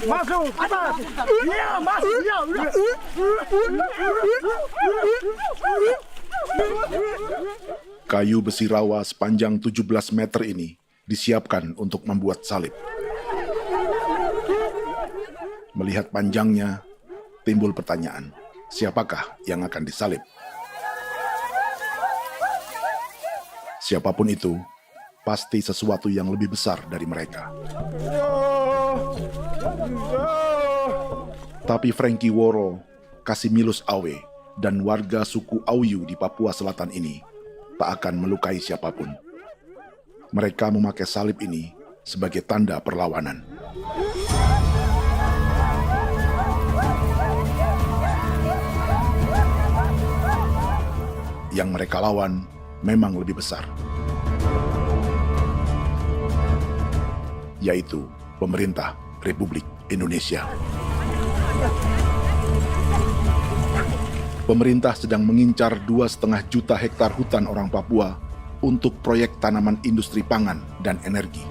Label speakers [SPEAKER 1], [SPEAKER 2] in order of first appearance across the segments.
[SPEAKER 1] Masuk. Iya, masuk.
[SPEAKER 2] Kayu besi rawa sepanjang 17 meter ini disiapkan untuk membuat salib. Melihat panjangnya, timbul pertanyaan, siapakah yang akan disalib? Siapapun itu, pasti sesuatu yang lebih besar dari mereka. Tapi Frankie Woro, Casimilus Awe, dan warga suku Auyu di Papua Selatan ini tak akan melukai siapapun. Mereka memakai salib ini sebagai tanda perlawanan. Yang mereka lawan memang lebih besar, yaitu pemerintah Republik Indonesia. Pemerintah sedang mengincar 2,5 juta hektar hutan orang Papua untuk proyek tanaman industri pangan dan energi.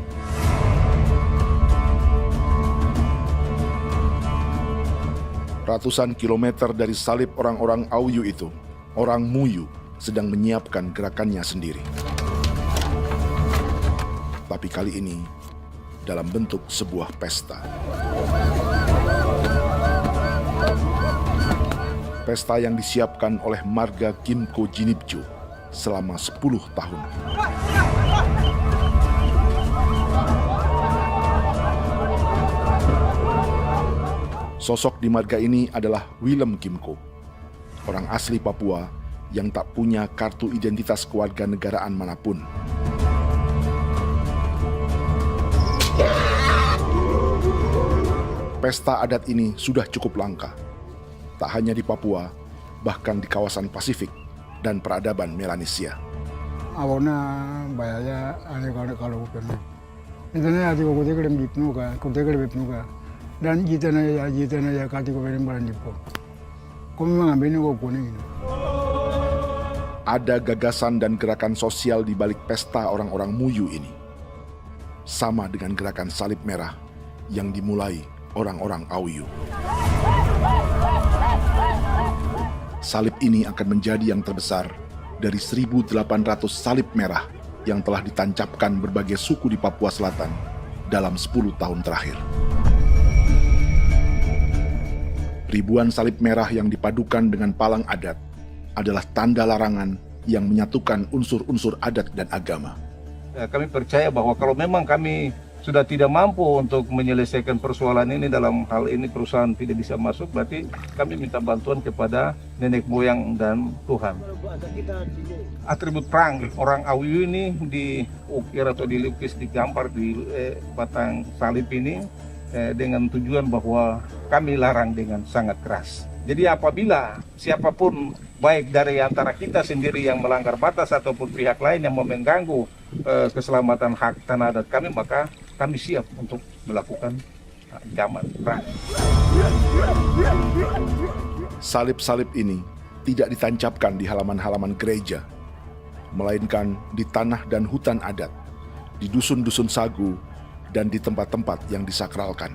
[SPEAKER 2] Ratusan kilometer dari salib orang-orang Auyu itu, orang Muyu sedang menyiapkan gerakannya sendiri. Tapi kali ini dalam bentuk sebuah pesta. Pesta yang disiapkan oleh marga Kimco Jinibju selama 10 tahun. Sosok di marga ini adalah Willem Kimco, orang asli Papua yang tak punya kartu identitas kewarganegaraan manapun. Pesta adat ini sudah cukup langka, tak hanya di Papua, bahkan di kawasan Pasifik dan peradaban Melanesia.
[SPEAKER 3] Awalnya bayarnya ada kalau bukan. Intinya ada kode kode bipnuka, dan jitana ya kati kode beranipo. Kami mengambil kode kuning.
[SPEAKER 2] Ada gagasan dan gerakan sosial di balik pesta orang-orang Muyu ini. Sama dengan gerakan salib merah yang dimulai orang-orang Auyu. Salib ini akan menjadi yang terbesar dari 1.800 salib merah yang telah ditancapkan berbagai suku di Papua Selatan dalam 10 tahun terakhir. Ribuan salib merah yang dipadukan dengan palang adat adalah tanda larangan yang menyatukan unsur-unsur adat dan agama.
[SPEAKER 4] Kami percaya bahwa kalau memang kami sudah tidak mampu untuk menyelesaikan persoalan ini, dalam hal ini perusahaan tidak bisa masuk, berarti kami minta bantuan kepada nenek moyang dan Tuhan. Atribut perang orang Auyu ini diukir atau dilukis, digambar di batang salib ini dengan tujuan bahwa kami larang dengan sangat keras. Jadi apabila siapapun, baik dari antara kita sendiri yang melanggar batas ataupun pihak lain yang mau mengganggu keselamatan hak tanah adat kami, maka kami siap untuk melakukan ancaman perang.
[SPEAKER 2] Salib-salib ini tidak ditancapkan di halaman-halaman gereja, melainkan di tanah dan hutan adat, di dusun-dusun sagu, dan di tempat-tempat yang disakralkan.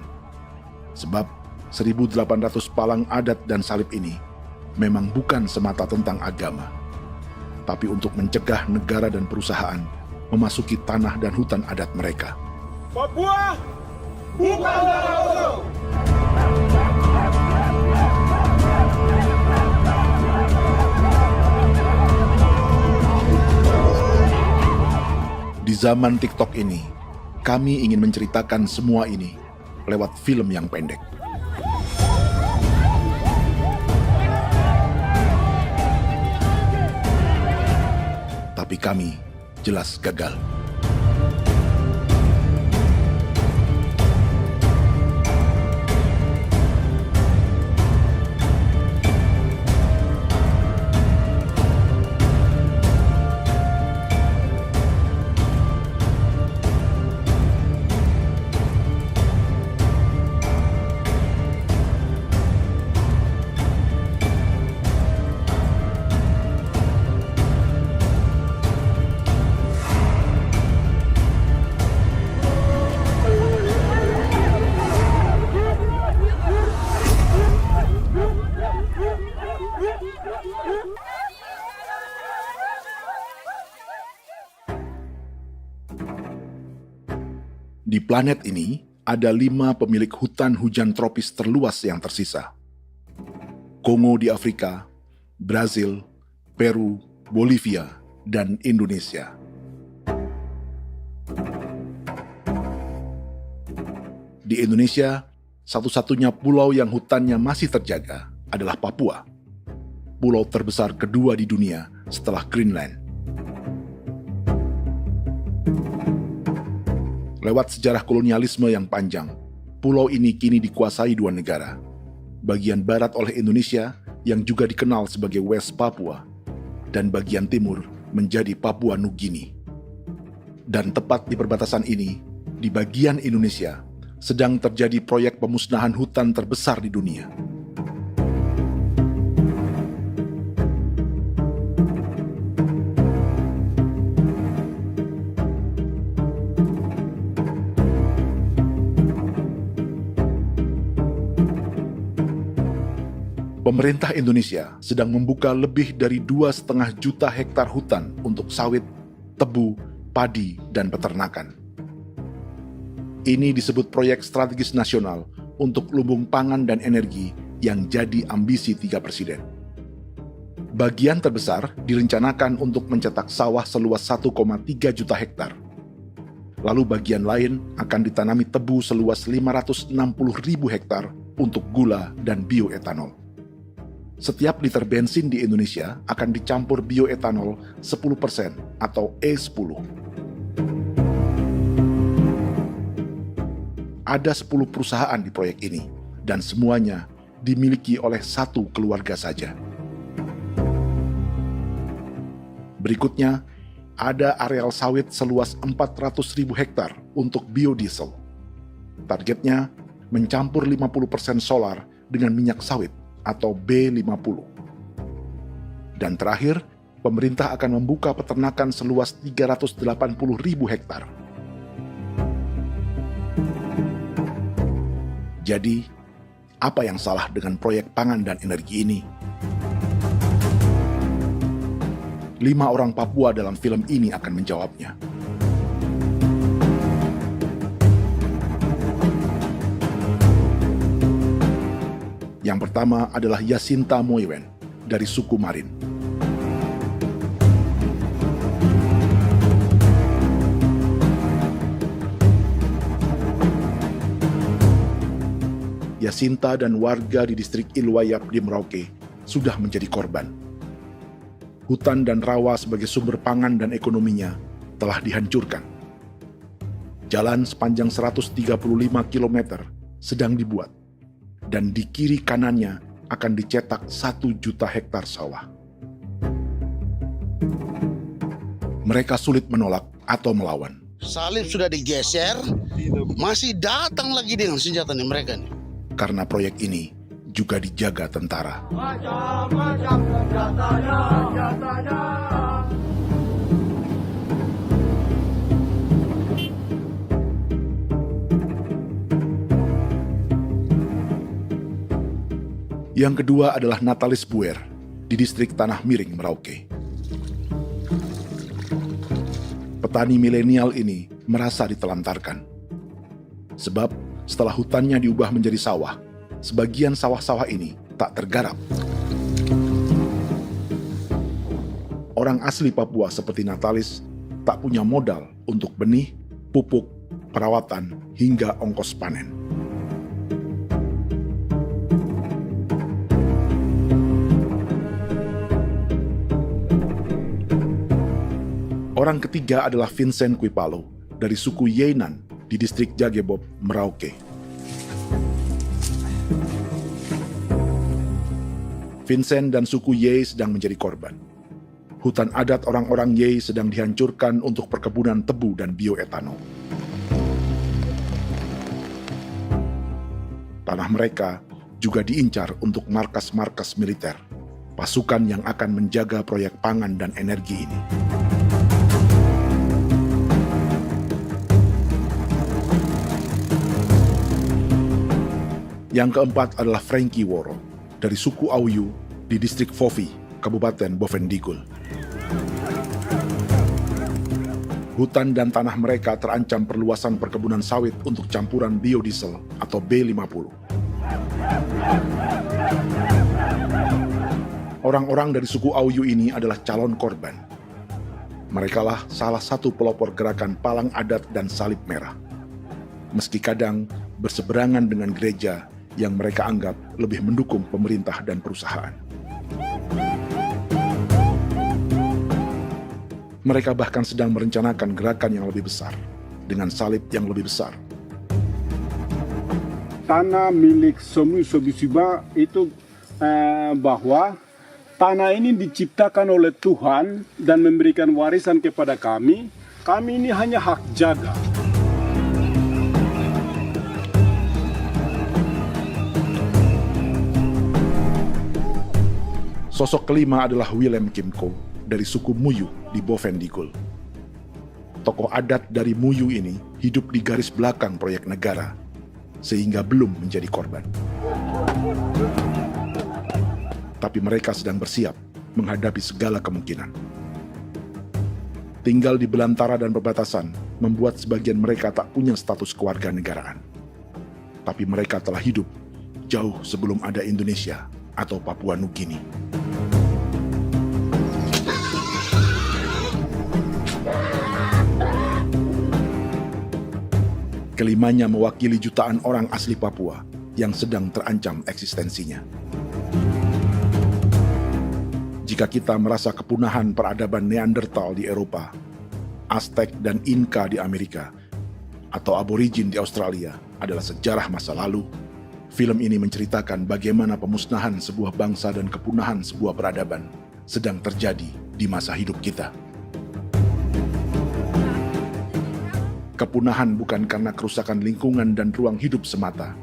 [SPEAKER 2] Sebab 1.800 palang adat dan salib ini memang bukan semata tentang agama, tapi untuk mencegah negara dan perusahaan memasuki tanah dan hutan adat mereka.
[SPEAKER 1] Papua bukan tanah kosong.
[SPEAKER 2] Di zaman TikTok ini, kami ingin menceritakan semua ini lewat film yang pendek. Tapi kami jelas gagal. Di planet ini, ada 5 pemilik hutan hujan tropis terluas yang tersisa. Kongo di Afrika, Brazil, Peru, Bolivia, dan Indonesia. Di Indonesia, satu-satunya pulau yang hutannya masih terjaga adalah Papua, pulau terbesar kedua di dunia setelah Greenland. Lewat sejarah kolonialisme yang panjang, pulau ini kini dikuasai 2 negara. Bagian barat oleh Indonesia yang juga dikenal sebagai West Papua, dan bagian timur menjadi Papua Nugini. Dan tepat di perbatasan ini, di bagian Indonesia, sedang terjadi proyek pemusnahan hutan terbesar di dunia. Pemerintah Indonesia sedang membuka lebih dari 2,5 juta hektar hutan untuk sawit, tebu, padi, dan peternakan. Ini disebut proyek strategis nasional untuk lumbung pangan dan energi yang jadi ambisi 3 presiden. Bagian terbesar direncanakan untuk mencetak sawah seluas 1,3 juta hektar. Lalu bagian lain akan ditanami tebu seluas 560.000 hektar untuk gula dan bioetanol. Setiap liter bensin di Indonesia akan dicampur bioetanol 10% atau E10. Ada 10 perusahaan di proyek ini, dan semuanya dimiliki oleh 1 keluarga saja. Berikutnya, ada areal sawit seluas 400.000 hektar untuk biodiesel. Targetnya mencampur 50% solar dengan minyak sawit atau B50. Dan terakhir, pemerintah akan membuka peternakan seluas 380.000 hektar. Jadi, apa yang salah dengan proyek pangan dan energi ini? 5 orang Papua dalam film ini akan menjawabnya. Yang pertama adalah Yasinta Moiwen dari suku Marin. Yasinta dan warga di distrik Ilwayap di Merauke sudah menjadi korban. Hutan dan rawa sebagai sumber pangan dan ekonominya telah dihancurkan. Jalan sepanjang 135 km sedang dibuat, dan di kiri kanannya akan dicetak 1 juta hektar sawah. Mereka sulit menolak atau melawan.
[SPEAKER 5] Salib sudah digeser, masih datang lagi dengan senjata nih mereka nih.
[SPEAKER 2] Karena proyek ini juga dijaga tentara.
[SPEAKER 1] Macam-macam senjatanya.
[SPEAKER 2] Yang kedua adalah Natalis Buer di distrik Tanah Miring, Merauke. Petani milenial ini merasa ditelantarkan. Sebab setelah hutannya diubah menjadi sawah, sebagian sawah-sawah ini tak tergarap. Orang asli Papua seperti Natalis tak punya modal untuk benih, pupuk, perawatan, hingga ongkos panen. Orang ketiga adalah Vincent Kuipalo dari suku Yenan di distrik Jagebob, Merauke. Vincent dan suku Ye sedang menjadi korban. Hutan adat orang-orang Ye sedang dihancurkan untuk perkebunan tebu dan bioetanol. Tanah mereka juga diincar untuk markas-markas militer, pasukan yang akan menjaga proyek pangan dan energi ini. Yang keempat adalah Frankie Woro dari suku Auyu di distrik Fofi, Kabupaten Bovendigul. Hutan dan tanah mereka terancam perluasan perkebunan sawit untuk campuran biodiesel atau B50. Orang-orang dari suku Auyu ini adalah calon korban. Merekalah salah satu pelopor gerakan Palang Adat dan Salib Merah. Meski kadang berseberangan dengan gereja yang mereka anggap lebih mendukung pemerintah dan perusahaan. Mereka bahkan sedang merencanakan gerakan yang lebih besar, dengan salib yang lebih besar.
[SPEAKER 6] Tanah milik Somu Sobisiba itu bahwa tanah ini diciptakan oleh Tuhan dan memberikan warisan kepada kami. Kami ini hanya hak jaga.
[SPEAKER 2] Sosok kelima adalah Willem Kimco dari suku Muyu di Bovendigul. Tokoh adat dari Muyu ini hidup di garis belakang proyek negara, sehingga belum menjadi korban. Tapi mereka sedang bersiap menghadapi segala kemungkinan. Tinggal di belantara dan perbatasan membuat sebagian mereka tak punya status kewarganegaraan. Tapi mereka telah hidup jauh sebelum ada Indonesia atau Papua Nugini. Kelimanya mewakili jutaan orang asli Papua yang sedang terancam eksistensinya. Jika kita merasa kepunahan peradaban Neanderthal di Eropa, Aztec dan Inca di Amerika, atau aborigin di Australia adalah sejarah masa lalu, film ini menceritakan bagaimana pemusnahan sebuah bangsa dan kepunahan sebuah peradaban sedang terjadi di masa hidup kita. Kepunahan bukan karena kerusakan lingkungan dan ruang hidup semata,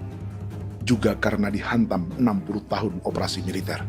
[SPEAKER 2] juga karena dihantam 60 tahun operasi militer.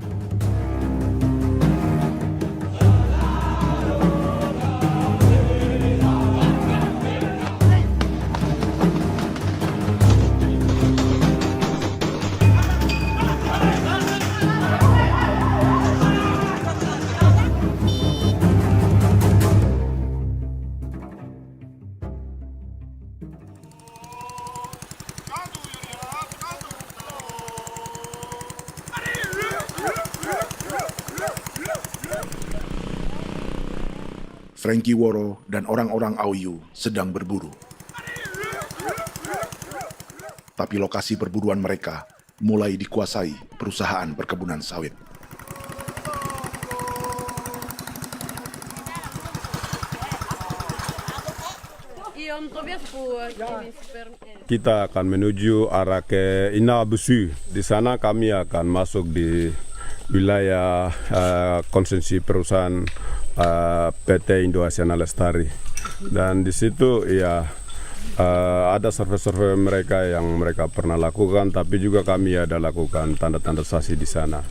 [SPEAKER 2] Frankie Woro dan orang-orang Auyu sedang berburu. Tapi lokasi perburuan mereka mulai dikuasai perusahaan perkebunan sawit.
[SPEAKER 7] Kita akan menuju arah ke Inabusu. Di sana kami akan masuk di wilayah konsesi perusahaan PT Indo Asiana Lestari, dan di situ ya ada survei-survei mereka yang mereka pernah lakukan, tapi juga kami ada lakukan tanda-tanda saksi di sana.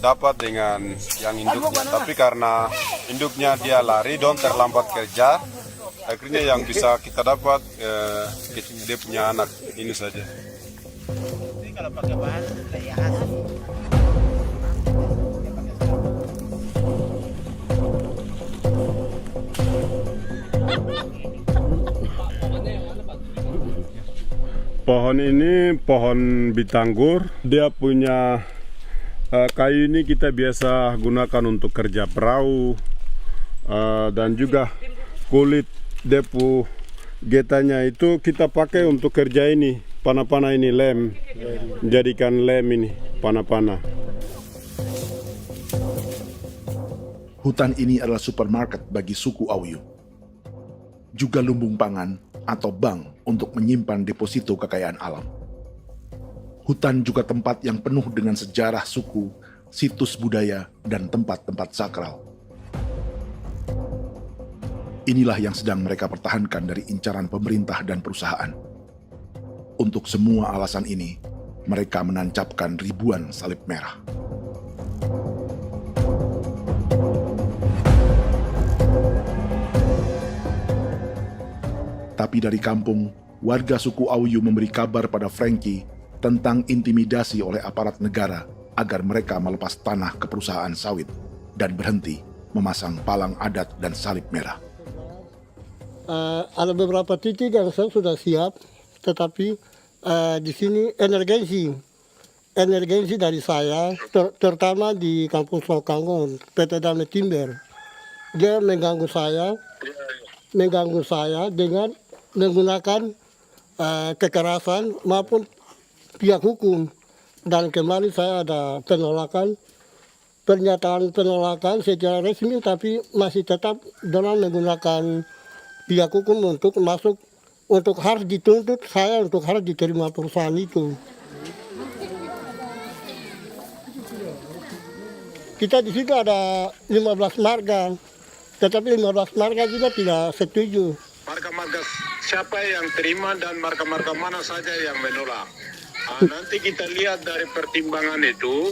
[SPEAKER 7] Dapat dengan yang induknya, tapi karena induknya dia lari dan terlambat kerja, akhirnya yang bisa kita dapat dia punya anak ini saja.
[SPEAKER 1] Ini kalau pakai bahan kayak asli.
[SPEAKER 7] Pohon ini pohon bitanggur, dia punya kayu ini kita biasa gunakan untuk kerja perahu, dan juga kulit depu getanya itu kita pakai untuk kerja ini, panah-panah ini lem, jadikan lem ini, panah-panah.
[SPEAKER 2] Hutan ini adalah supermarket bagi suku Auyu. Juga lumbung pangan atau bank untuk menyimpan deposito kekayaan alam. Hutan juga tempat yang penuh dengan sejarah suku, situs budaya, dan tempat-tempat sakral. Inilah yang sedang mereka pertahankan dari incaran pemerintah dan perusahaan. Untuk semua alasan ini, mereka menancapkan ribuan salib merah. Tapi dari kampung, warga suku Auyu memberi kabar pada Frankie tentang intimidasi oleh aparat negara agar mereka melepas tanah ke perusahaan sawit dan berhenti memasang palang adat dan salib merah.
[SPEAKER 8] Ada beberapa titik yang saya sudah siap, tetapi di sini emergensi dari saya, terutama di Kampung Sokanggon, PT Damai Timber. Dia mengganggu saya dengan menggunakan kekerasan maupun pihak hukum. Dan kemarin saya ada pernyataan penolakan secara resmi, tapi masih tetap dengan menggunakan pihak hukum untuk masuk, untuk harus dituntut saya untuk harus diterima perusahaan itu. Kita di situ ada 15 marga, tetapi 15 marga juga tidak setuju.
[SPEAKER 9] Marga-marga siapa yang terima dan marga-marga mana saja yang menolak. Nanti kita lihat dari pertimbangan itu,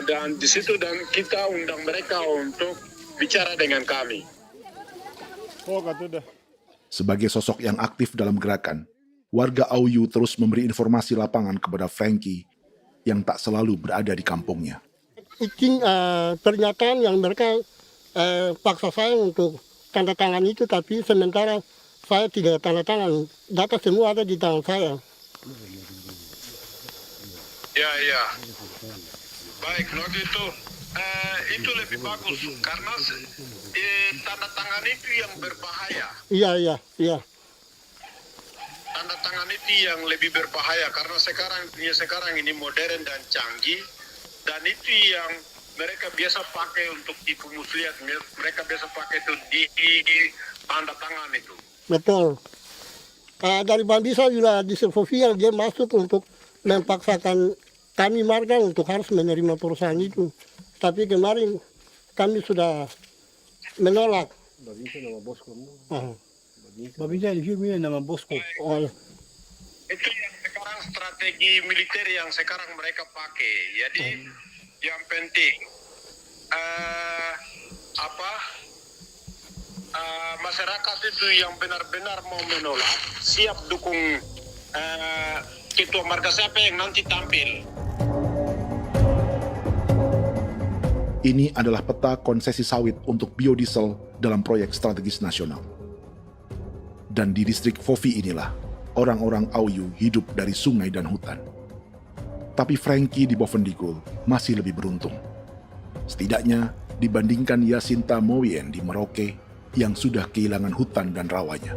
[SPEAKER 9] dan di situ dan kita undang mereka untuk bicara dengan kami.
[SPEAKER 2] Sebagai sosok yang aktif dalam gerakan, warga Auyu terus memberi informasi lapangan kepada Frankie yang tak selalu berada di kampungnya.
[SPEAKER 8] Izin pernyataan yang mereka paksa saya untuk tanda tangan itu, tapi sementara saya tidak tanda tangan. Data semua ada di tangan saya.
[SPEAKER 9] Ya. Baik, kalau gitu itu lebih bagus karena tanda tangan itu yang berbahaya.
[SPEAKER 8] Iya.
[SPEAKER 9] Tanda tangan itu yang lebih berbahaya karena sekarang ini modern dan canggih, dan itu yang mereka biasa pakai untuk tipu muslihat. Mereka biasa pakai itu di tanda tangan itu.
[SPEAKER 8] Betul. Dari Bambisa juga di Sofia dia masuk untuk memaksakan kami marga untuk harus menerima perusahaan itu. Tapi kemarin kami sudah menolak.
[SPEAKER 3] Babinsa di sini nama bosku.
[SPEAKER 9] Itu yang sekarang strategi militer yang sekarang mereka pakai. Jadi yang penting masyarakat itu yang benar-benar mau menolak siap dukung ketua marga siapa yang nanti tampil.
[SPEAKER 2] Ini adalah peta konsesi sawit untuk biodiesel dalam proyek strategis nasional. Dan di distrik Fofi inilah, orang-orang Auyu hidup dari sungai dan hutan. Tapi Frankie di Bovendigul masih lebih beruntung. Setidaknya dibandingkan Yasinta Moyen di Merauke yang sudah kehilangan hutan dan rawanya.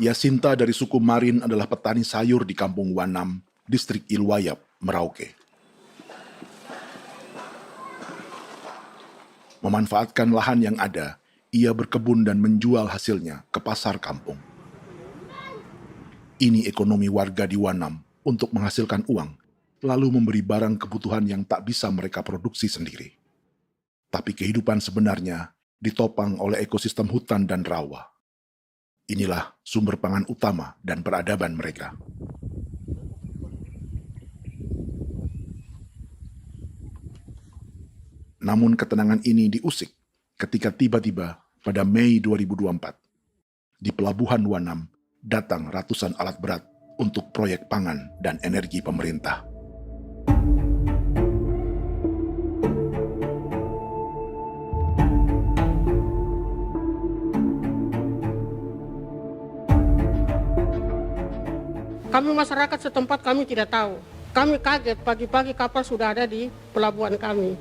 [SPEAKER 2] Yasinta dari suku Marin adalah petani sayur di Kampung Wanam, distrik Ilwayap, Merauke. Memanfaatkan lahan yang ada, ia berkebun dan menjual hasilnya ke pasar kampung. Ini ekonomi warga di Wanam untuk menghasilkan uang, lalu memberi barang kebutuhan yang tak bisa mereka produksi sendiri. Tapi kehidupan sebenarnya ditopang oleh ekosistem hutan dan rawa. Inilah sumber pangan utama dan peradaban mereka. Namun ketenangan ini diusik ketika tiba-tiba pada Mei 2024, di Pelabuhan Wanam datang ratusan alat berat untuk proyek pangan dan energi pemerintah.
[SPEAKER 8] Kami masyarakat setempat kami tidak tahu. Kami kaget pagi-pagi kapal sudah ada di pelabuhan kami.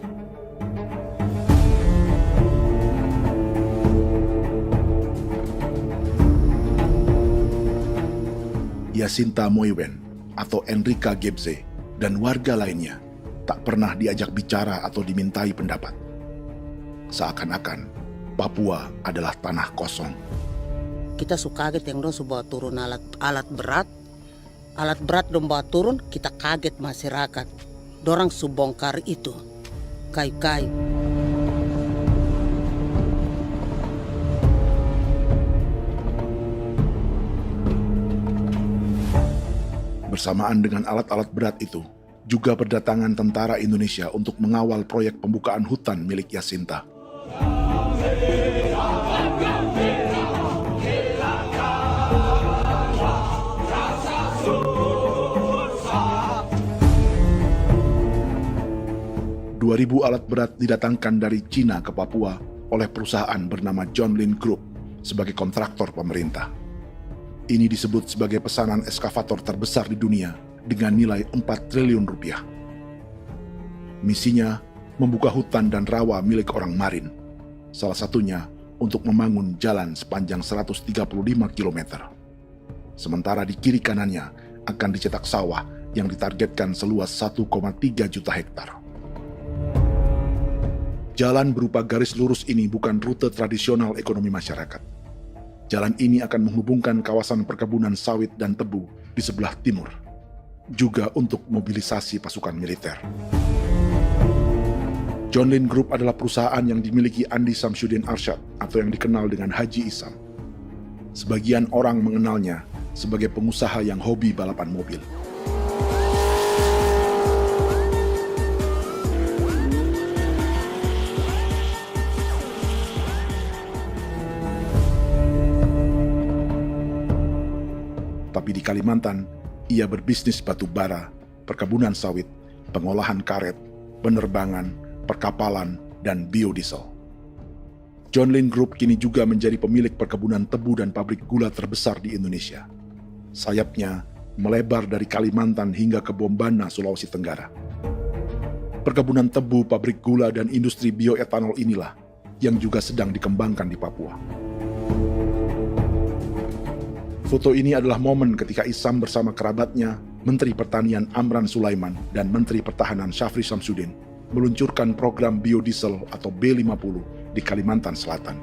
[SPEAKER 2] Yasinta Moiwen atau Enrika Gebze dan warga lainnya tak pernah diajak bicara atau dimintai pendapat. Seakan-akan Papua adalah tanah kosong.
[SPEAKER 10] Kita suka kaget yang dong bawa turun alat berat dong bawa turun, kita kaget masyarakat. Dorang subongkar itu kayu-kayu.
[SPEAKER 2] Bersamaan dengan alat-alat berat itu, juga berdatangan tentara Indonesia untuk mengawal proyek pembukaan hutan milik Jacinta. Ribu alat berat didatangkan dari Cina ke Papua oleh perusahaan bernama John Lin Group sebagai kontraktor pemerintah. Ini disebut sebagai pesanan eskavator terbesar di dunia dengan nilai 4 triliun rupiah. Misinya membuka hutan dan rawa milik orang Marin, salah satunya untuk membangun jalan sepanjang 135 km. Sementara di kiri kanannya akan dicetak sawah yang ditargetkan seluas 1,3 juta hektar. Jalan berupa garis lurus ini bukan rute tradisional ekonomi masyarakat. Jalan ini akan menghubungkan kawasan perkebunan sawit dan tebu di sebelah timur, juga untuk mobilisasi pasukan militer. John Lin Group adalah perusahaan yang dimiliki Andi Samsudin Arsyad atau yang dikenal dengan Haji Isam. Sebagian orang mengenalnya sebagai pengusaha yang hobi balapan mobil. Tapi di Kalimantan, ia berbisnis batu bara, perkebunan sawit, pengolahan karet, penerbangan, perkapalan, dan biodiesel. John Lin Group kini juga menjadi pemilik perkebunan tebu dan pabrik gula terbesar di Indonesia. Sayapnya melebar dari Kalimantan hingga ke Bombana, Sulawesi Tenggara. Perkebunan tebu, pabrik gula, dan industri bioetanol inilah yang juga sedang dikembangkan di Papua. Foto ini adalah momen ketika Isam bersama kerabatnya, Menteri Pertanian Amran Sulaiman dan Menteri Pertahanan Syafri Samsudin meluncurkan program biodiesel atau B50 di Kalimantan Selatan.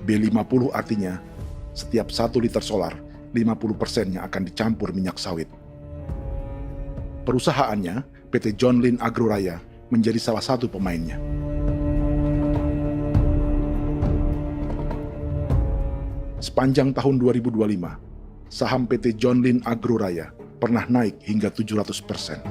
[SPEAKER 2] B50 artinya setiap 1 liter solar, 50%-nya akan dicampur minyak sawit. Perusahaannya, PT John Lin Agroraya, menjadi salah satu pemainnya. Sepanjang tahun 2025, saham PT John Lin Agroraya pernah naik hingga 700%.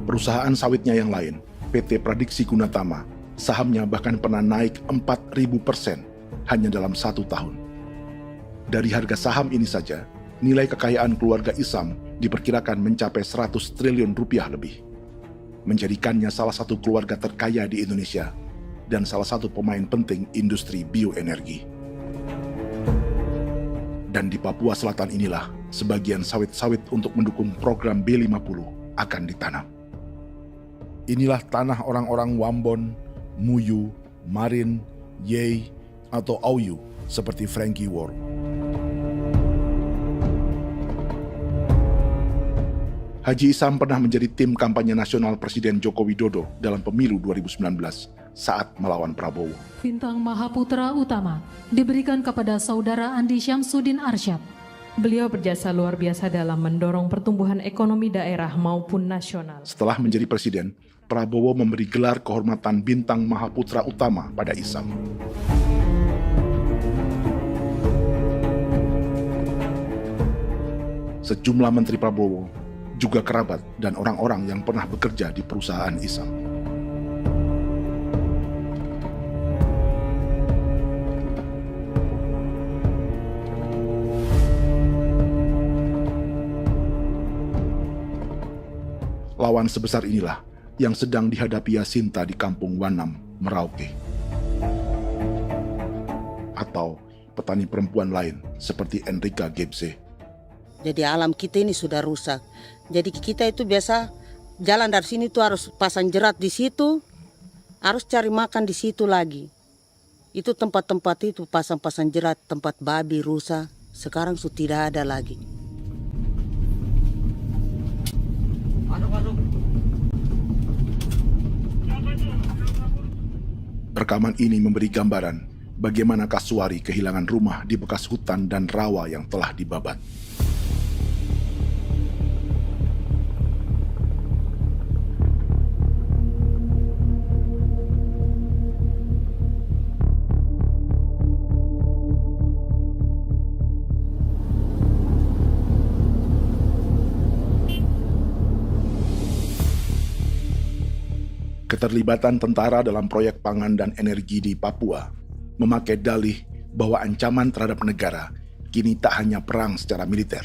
[SPEAKER 2] Perusahaan sawitnya yang lain, PT Pradiksi Gunatama, sahamnya bahkan pernah naik 4.000% hanya dalam 1 tahun. Dari harga saham ini saja, nilai kekayaan keluarga Isam diperkirakan mencapai 100 triliun rupiah lebih, menjadikannya salah satu keluarga terkaya di Indonesia dan salah satu pemain penting industri bioenergi. Dan di Papua Selatan inilah sebagian sawit-sawit untuk mendukung program B50 akan ditanam. Inilah tanah orang-orang Wambon, Muyu, Marin, Yei, atau Auyu seperti Frankie Wor. Haji Isam pernah menjadi tim kampanye nasional Presiden Joko Widodo dalam pemilu 2019 saat melawan Prabowo.
[SPEAKER 11] Bintang Mahaputra Utama diberikan kepada Saudara Andi Syamsuddin Arsyad. Beliau berjasa luar biasa dalam mendorong pertumbuhan ekonomi daerah maupun nasional.
[SPEAKER 2] Setelah menjadi presiden, Prabowo memberi gelar kehormatan Bintang Mahaputra Utama pada Isam. Sejumlah menteri Prabowo, juga kerabat dan orang-orang yang pernah bekerja di perusahaan Isam. Lawan sebesar inilah yang sedang dihadapi Jacinta di kampung Wanam, Merauke. Atau petani perempuan lain seperti Enrika Gebze.
[SPEAKER 10] Jadi alam kita ini sudah rusak. Jadi kita itu biasa jalan dari sini tuh harus pasang jerat di situ, harus cari makan di situ lagi. Itu tempat-tempat itu pasang-pasang jerat, tempat babi, rusa, sekarang sudah tidak ada lagi.
[SPEAKER 2] Rekaman ini memberi gambaran bagaimana Kasuari kehilangan rumah di bekas hutan dan rawa yang telah dibabat. Keterlibatan tentara dalam proyek pangan dan energi di Papua memakai dalih bahwa ancaman terhadap negara kini tak hanya perang secara militer,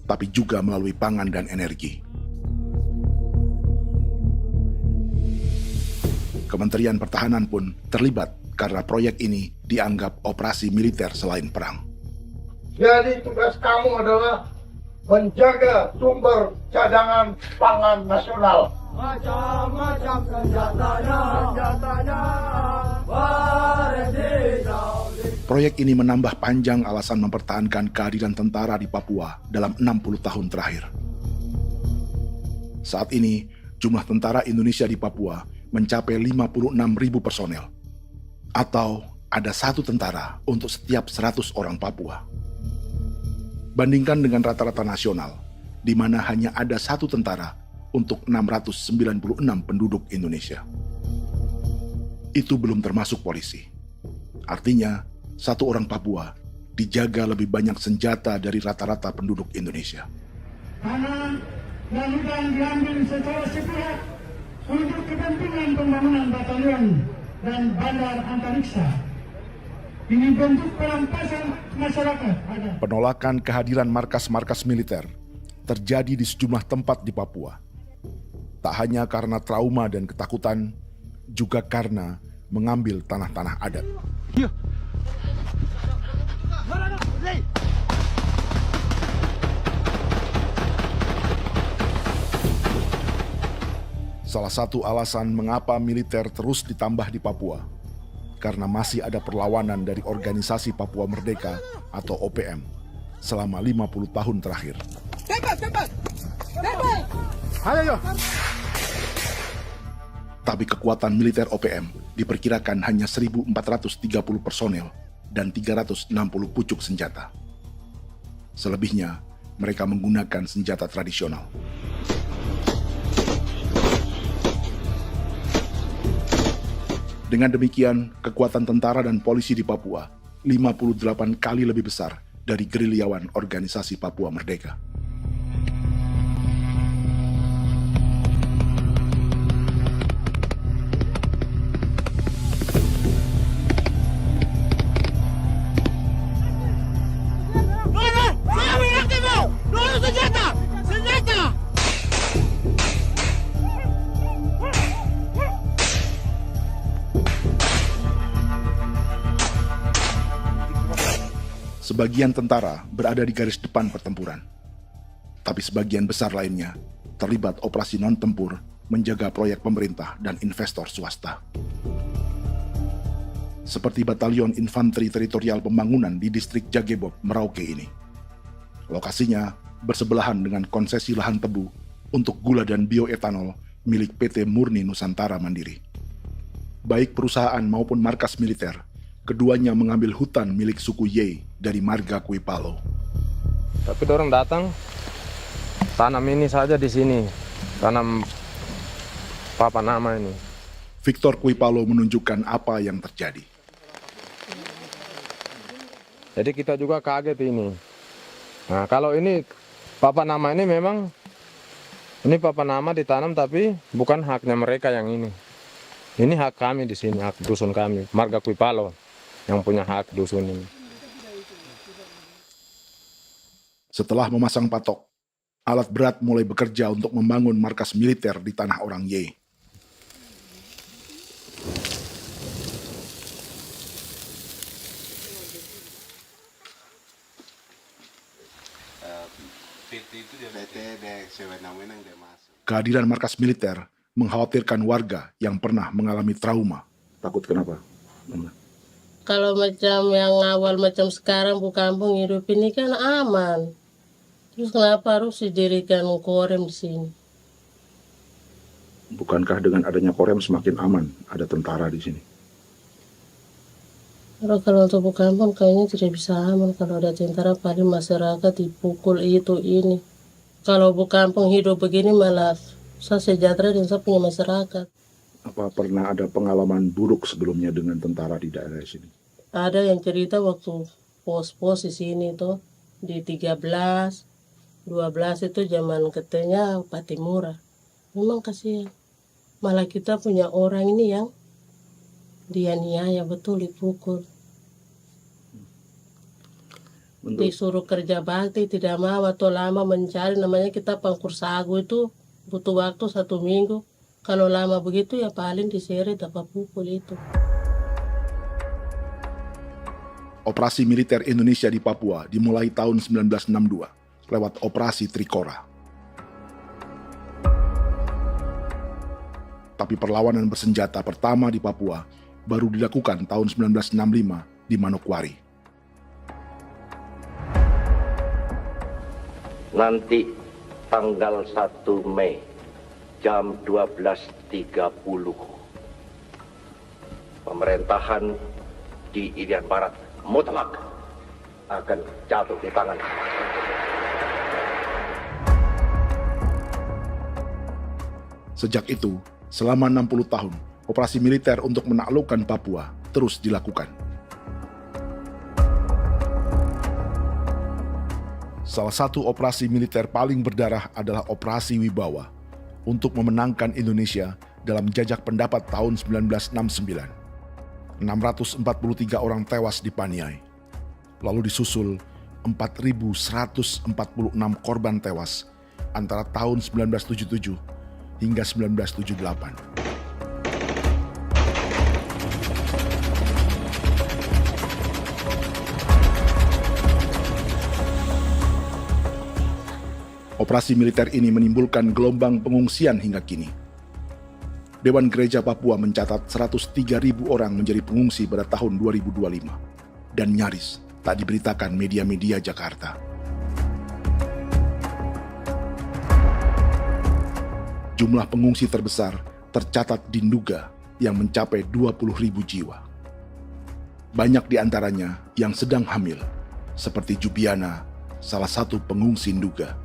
[SPEAKER 2] tapi juga melalui pangan dan energi. Kementerian Pertahanan pun terlibat karena proyek ini dianggap operasi militer selain perang.
[SPEAKER 8] Jadi tugas kamu adalah menjaga sumber cadangan pangan nasional. Macam-macam senjatanya,
[SPEAKER 2] Proyek ini menambah panjang alasan mempertahankan kehadiran tentara di Papua dalam 60 tahun terakhir. Saat ini, jumlah tentara Indonesia di Papua mencapai 56.000 personel, atau ada 1 tentara untuk setiap 100 orang Papua. Bandingkan dengan rata-rata nasional, di mana hanya ada 1 tentara untuk 696 penduduk Indonesia. Itu belum termasuk polisi. Artinya, 1 orang Papua dijaga lebih banyak senjata dari rata-rata penduduk Indonesia.
[SPEAKER 3] Tanah dan hutan diambil secara sepihak untuk kepentingan pembangunan batalion dan bandar antariksa. Ini bentuk perampasan masyarakat.
[SPEAKER 2] Penolakan kehadiran markas-markas militer terjadi di sejumlah tempat di Papua. Tak hanya karena trauma dan ketakutan, juga karena mengambil tanah-tanah adat. Salah satu alasan mengapa militer terus ditambah di Papua, karena masih ada perlawanan dari Organisasi Papua Merdeka atau OPM selama 50 tahun terakhir. Tapi kekuatan militer OPM diperkirakan hanya 1.430 personel dan 360 pucuk senjata. Selebihnya, mereka menggunakan senjata tradisional. Dengan demikian, kekuatan tentara dan polisi di Papua 58 kali lebih besar dari gerilyawan Organisasi Papua Merdeka. Sebagian tentara berada di garis depan pertempuran, tapi sebagian besar lainnya terlibat operasi non-tempur menjaga proyek pemerintah dan investor swasta. Seperti Batalion Infanteri Teritorial Pembangunan di distrik Jagebob, Merauke ini. Lokasinya bersebelahan dengan konsesi lahan tebu untuk gula dan bioetanol milik PT Murni Nusantara Mandiri. Baik perusahaan maupun markas militer, keduanya mengambil hutan milik suku Ye dari marga Kuipalo.
[SPEAKER 12] Tapi orang datang tanam ini saja di sini, tanam papan nama ini.
[SPEAKER 2] Victor Kuipalo menunjukkan apa yang terjadi.
[SPEAKER 12] Jadi kita juga kaget ini. Nah, kalau ini papan nama ini memang ini papan nama ditanam tapi bukan haknya mereka yang ini. Ini hak kami di sini, hak dusun kami, marga Kuipalo yang punya hak dusun ini.
[SPEAKER 2] Setelah memasang patok, alat berat mulai bekerja untuk membangun markas militer di tanah orang Ye. Kehadiran markas militer mengkhawatirkan warga yang pernah mengalami trauma. Takut kenapa?
[SPEAKER 10] Kalau macam yang awal macam sekarang bu kampung hidup ini kan aman. Terus kenapa harus didirikan korem di sini?
[SPEAKER 2] Bukankah dengan adanya Korem semakin aman ada tentara di sini?
[SPEAKER 10] Kalau untuk kampung kayaknya tidak bisa aman kalau ada tentara, paling masyarakat dipukul itu ini. Kalau kampung hidup begini malah saya sejahtera dan saya punya masyarakat.
[SPEAKER 2] Apa pernah ada pengalaman buruk sebelumnya dengan tentara di daerah sini?
[SPEAKER 10] Ada yang cerita waktu pos-pos di sini tuh di 13, 12 itu zaman katanya Patimura. Memang kasihan. Malah kita punya orang ini yang dianiaya betul, dipukul. Disuruh kerja bakti tidak mau atau lama mencari, namanya kita pangkur sagu itu butuh waktu 1 minggu. Kalau lama begitu ya paling diseret apa pukul itu.
[SPEAKER 2] Operasi militer Indonesia di Papua dimulai tahun 1962 lewat Operasi Trikora. Tapi perlawanan bersenjata pertama di Papua baru dilakukan tahun 1965 di Manokwari.
[SPEAKER 13] Nanti tanggal 1 Mei jam 12.30 pemerintahan di Irian Barat mutlak akan jatuh di tangan.
[SPEAKER 2] Sejak itu, selama 60 tahun, operasi militer untuk menaklukkan Papua terus dilakukan. Salah satu operasi militer paling berdarah adalah Operasi Wibawa untuk memenangkan Indonesia dalam jajak pendapat tahun 1969. 643 orang tewas di Paniai. Lalu disusul 4.146 korban tewas antara tahun 1977 hingga 1978. Operasi militer ini menimbulkan gelombang pengungsian hingga kini. Dewan Gereja Papua mencatat 103.000 orang menjadi pengungsi pada tahun 2025 dan nyaris tak diberitakan media-media Jakarta. Jumlah pengungsi terbesar tercatat di Nduga yang mencapai 20.000 jiwa. Banyak di antaranya yang sedang hamil, seperti Jubiana, salah satu pengungsi Nduga.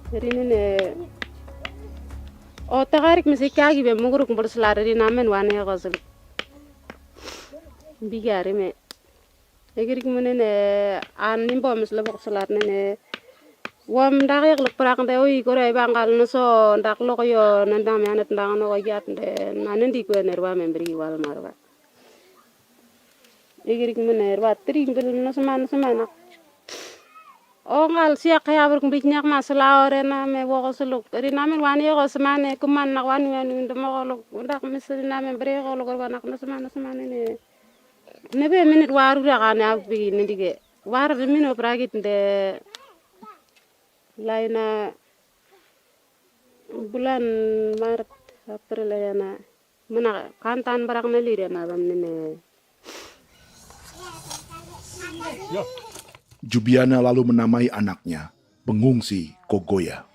[SPEAKER 14] Jadi ini takarik masih kaki be muguruk berselari namen wane kosel bigari me egirik munene an nimbo misle berselari ne wam darik lek prak de oi gore bangal no so ndak lo yo nandam yanet ndang no yat de nanen di ko nerwa membri wal marwa egirik munene wa tri ngel no semana ngal siak kaya berkumpulnya masalah orang me wako seluk. Ri namen wani ko semane kuman nak wani ndemo ko ndak misal namen bere ko ko nak no semane ne. Nebe minit waru ra kana bi nindige. War de mino pragit de laina bulan Maret April yana mana kantan barang na lire na bam ne.
[SPEAKER 2] Jubiana lalu menamai anaknya pengungsi Kogoya.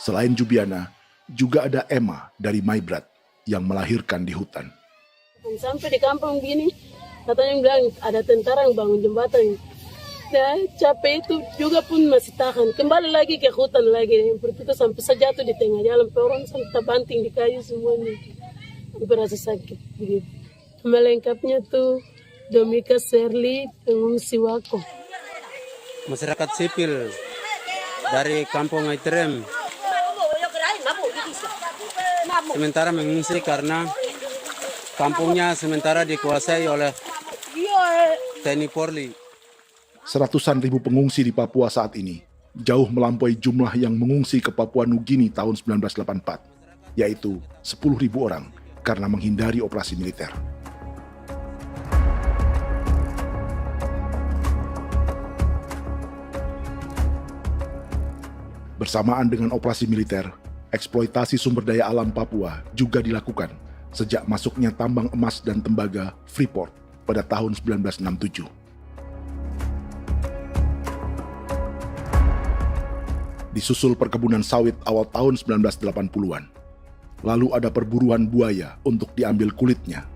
[SPEAKER 2] Selain Jubiana, juga ada Emma dari Maibrat yang melahirkan di hutan.
[SPEAKER 15] Sampai di kampung gini, katanya bilang ada tentara yang bangun jembatan. Ya, capek itu juga pun masih tahan. Kembali lagi ke hutan lagi. Itu sampai sejatuh di tengah jalan. Orang sampai terbanting di kayu semuanya. Berasa sakit begitu. Melengkapnya tuh Domika Serli, pengungsi Wako.
[SPEAKER 16] Masyarakat sipil dari Kampung Aitrem sementara mengungsi karena kampungnya sementara dikuasai oleh TNI Polri.
[SPEAKER 2] Seratusan ribu pengungsi di Papua saat ini jauh melampaui jumlah yang mengungsi ke Papua Nugini tahun 1984, yaitu 10.000 orang karena menghindari operasi militer. Bersamaan dengan operasi militer, eksploitasi sumber daya alam Papua juga dilakukan sejak masuknya tambang emas dan tembaga Freeport pada tahun 1967. Disusul perkebunan sawit awal tahun 1980-an. Lalu ada perburuan buaya untuk diambil kulitnya.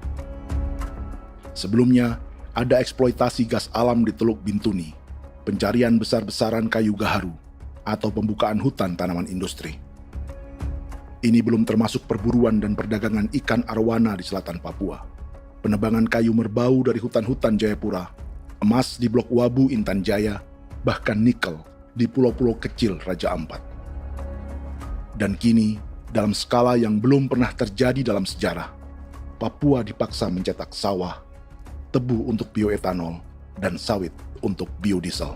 [SPEAKER 2] Sebelumnya, ada eksploitasi gas alam di Teluk Bintuni, pencarian besar-besaran kayu gaharu, atau pembukaan hutan tanaman industri. Ini belum termasuk perburuan dan perdagangan ikan arwana di selatan Papua, penebangan kayu merbau dari hutan-hutan Jayapura, emas di Blok Wabu Intan Jaya, bahkan nikel di pulau-pulau kecil Raja Ampat. Dan kini, dalam skala yang belum pernah terjadi dalam sejarah, Papua dipaksa mencetak sawah, tebu untuk bioetanol, dan sawit untuk biodiesel.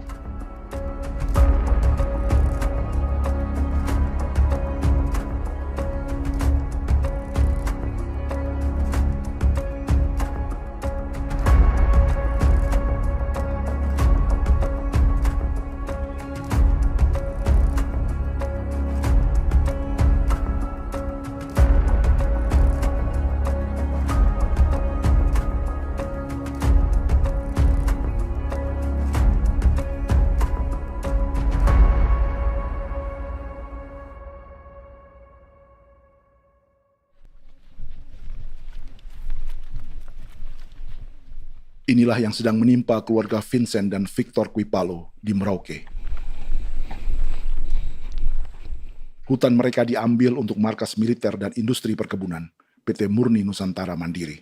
[SPEAKER 2] Inilah yang sedang menimpa keluarga Vincent dan Victor Kuipalo di Merauke. Hutan mereka diambil untuk markas militer dan industri perkebunan, PT Murni Nusantara Mandiri.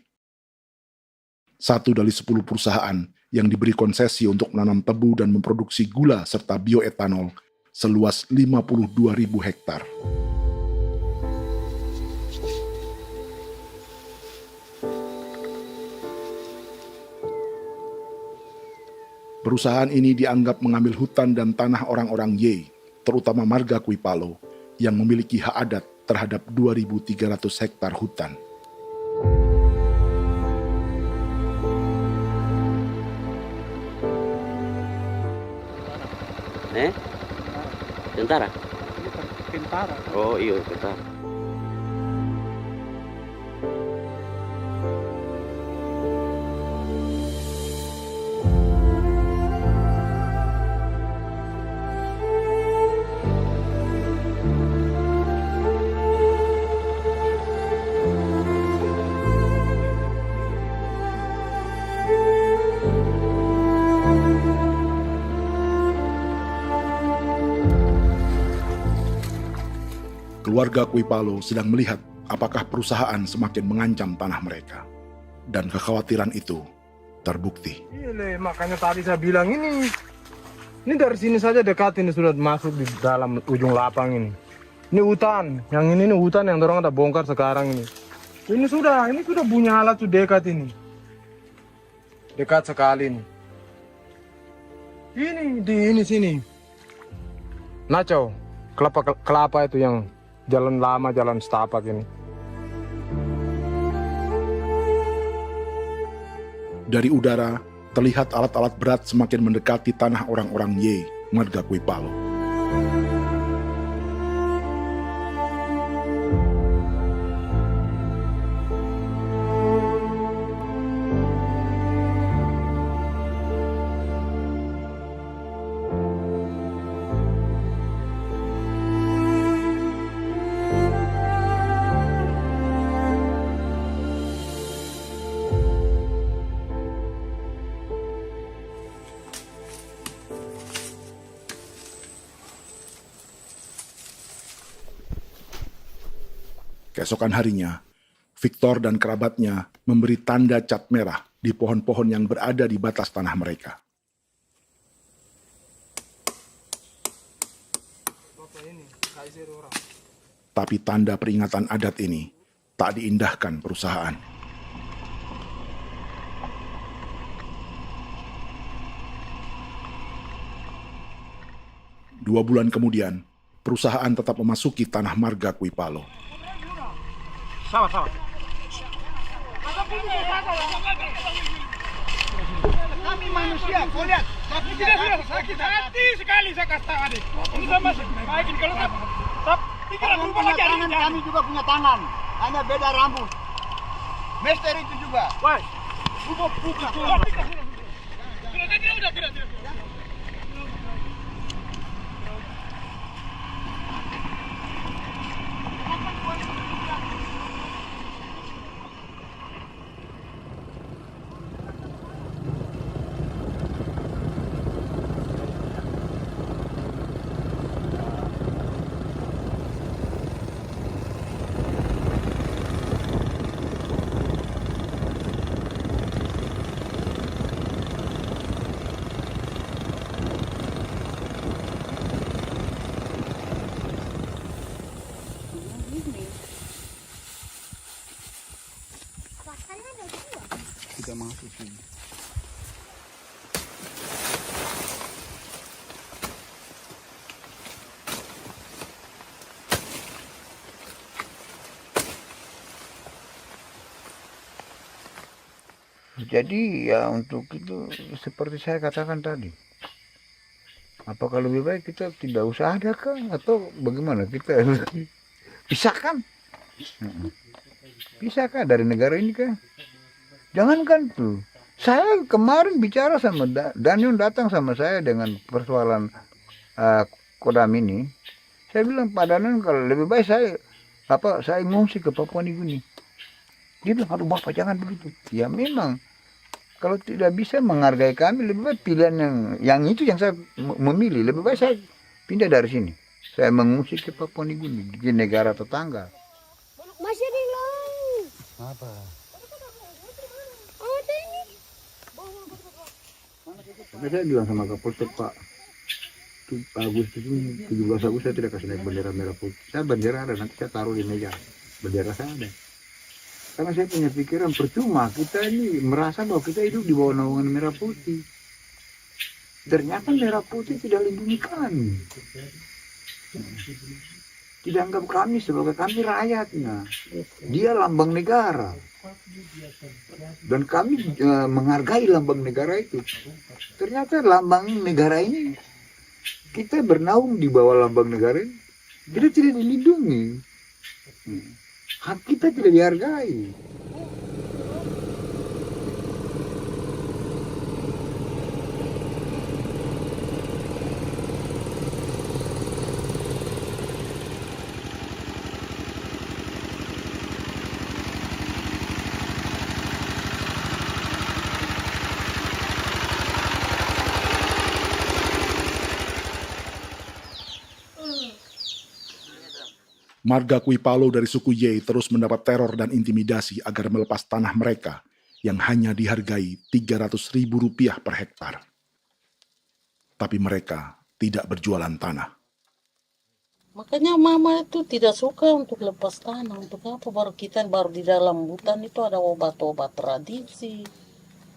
[SPEAKER 2] 1 dari 10 perusahaan yang diberi konsesi untuk menanam tebu dan memproduksi gula serta bioetanol seluas 52.000 hektar. Perusahaan ini dianggap mengambil hutan dan tanah orang-orang Ye, terutama marga Kuipalo, yang memiliki hak adat terhadap 2.300 hektar hutan.
[SPEAKER 17] Tentara?
[SPEAKER 1] Tentara.
[SPEAKER 17] Oh iya, tentara.
[SPEAKER 2] Keluarga Kuipalo sedang melihat apakah perusahaan semakin mengancam tanah mereka. Dan kekhawatiran itu terbukti.
[SPEAKER 12] Iya, makanya tadi saya bilang ini dari sini saja dekat, ini sudah masuk di dalam ujung lapang ini. Ini hutan, yang ini hutan yang dorong ada bongkar sekarang ini. Ini sudah punya alat sudah dekat ini. Dekat sekali ini. Ini sini. Nacau, kelapa itu yang jalan lama, jalan setapak ini.
[SPEAKER 2] Dari udara, terlihat alat-alat berat semakin mendekati tanah orang-orang Ye, marga Kuipalo. Keesokan harinya, Victor dan kerabatnya memberi tanda cat merah di pohon-pohon yang berada di batas tanah mereka. Tapi tanda peringatan adat ini tak diindahkan perusahaan. Dua bulan kemudian, perusahaan tetap memasuki tanah marga Kuipalo.
[SPEAKER 1] Sama-sama. Kami manusia, kau lihat. Tapi tidak sakit hati sekali saya kasih tahu adik. Ini sama baik kalau pikiran berubah lagi hari ini. Kami juga punya tangan, hanya beda rambut. Mister itu juga. Woi, buka. Tidak.
[SPEAKER 5] bisa masuk sini. Jadi ya untuk itu seperti saya katakan tadi, apakah lebih baik kita tidak usah ada kan atau bagaimana, kita pisahkan, pisahkan dari negara ini kan, jangankan tuh. Saya kemarin bicara sama Daniel, datang sama saya dengan persoalan Kodam ini, saya bilang Pak Daniel kalau lebih baik saya ngungsi ke Papua Nugini. Dia bilang, aduh Bapak jangan begitu. Ya memang kalau tidak bisa menghargai kami, lebih baik pilihan yang itu yang saya memilih. Lebih baik saya pindah dari sini. Saya mengungsi ke Papua Nugini, di negara tetangga.
[SPEAKER 15] Masih di laut.
[SPEAKER 5] Apa? Saya bilang sama Kapolsek Pak, Agustus ini 17 Agustus saya tidak kasih naik bendera merah putih. Saya bendera ada, nanti saya taruh di meja. Bendera saya ada. Karena saya punya pikiran percuma kita ini merasa bahwa kita hidup di bawah naungan merah putih. Ternyata merah putih tidak lindungi kami. Tidak anggap kami sebagai kami rakyatnya. Dia lambang negara. Dan kami menghargai lambang negara itu. Ternyata lambang negara ini, kita bernaung di bawah lambang negara ini, kita tidak dilindungi. Hak kita tidak dihargai.
[SPEAKER 2] Marga Kuipalo dari suku Ye terus mendapat teror dan intimidasi agar melepas tanah mereka yang hanya dihargai Rp300.000 per hektar. Tapi mereka tidak berjualan tanah.
[SPEAKER 10] Makanya mama itu tidak suka untuk lepas tanah. Untuk apa? Baru di dalam hutan itu ada obat-obat tradisi.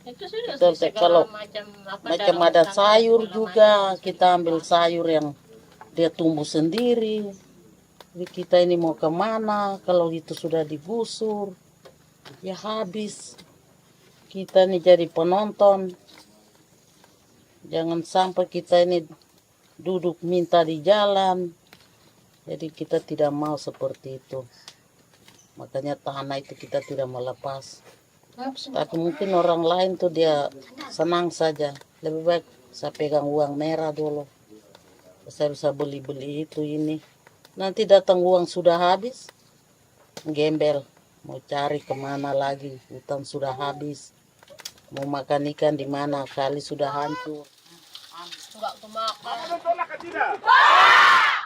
[SPEAKER 15] Itu sudah
[SPEAKER 10] Kalau
[SPEAKER 15] macam
[SPEAKER 10] ada sayur juga, kita ambil sayur yang dia tumbuh sendiri. Jadi kita ini mau kemana, kalau itu sudah digusur, ya habis. Kita ini jadi penonton. Jangan sampai kita ini duduk minta di jalan. Jadi kita tidak mau seperti itu. Makanya tanah itu kita tidak melepas. Tapi mungkin orang lain tuh dia senang saja. Lebih baik saya pegang uang merah dulu. Saya bisa beli-beli itu ini. Nanti datang uang sudah habis, gembel, mau cari kemana lagi, hutan sudah habis, mau makan ikan di mana, kali sudah hancur.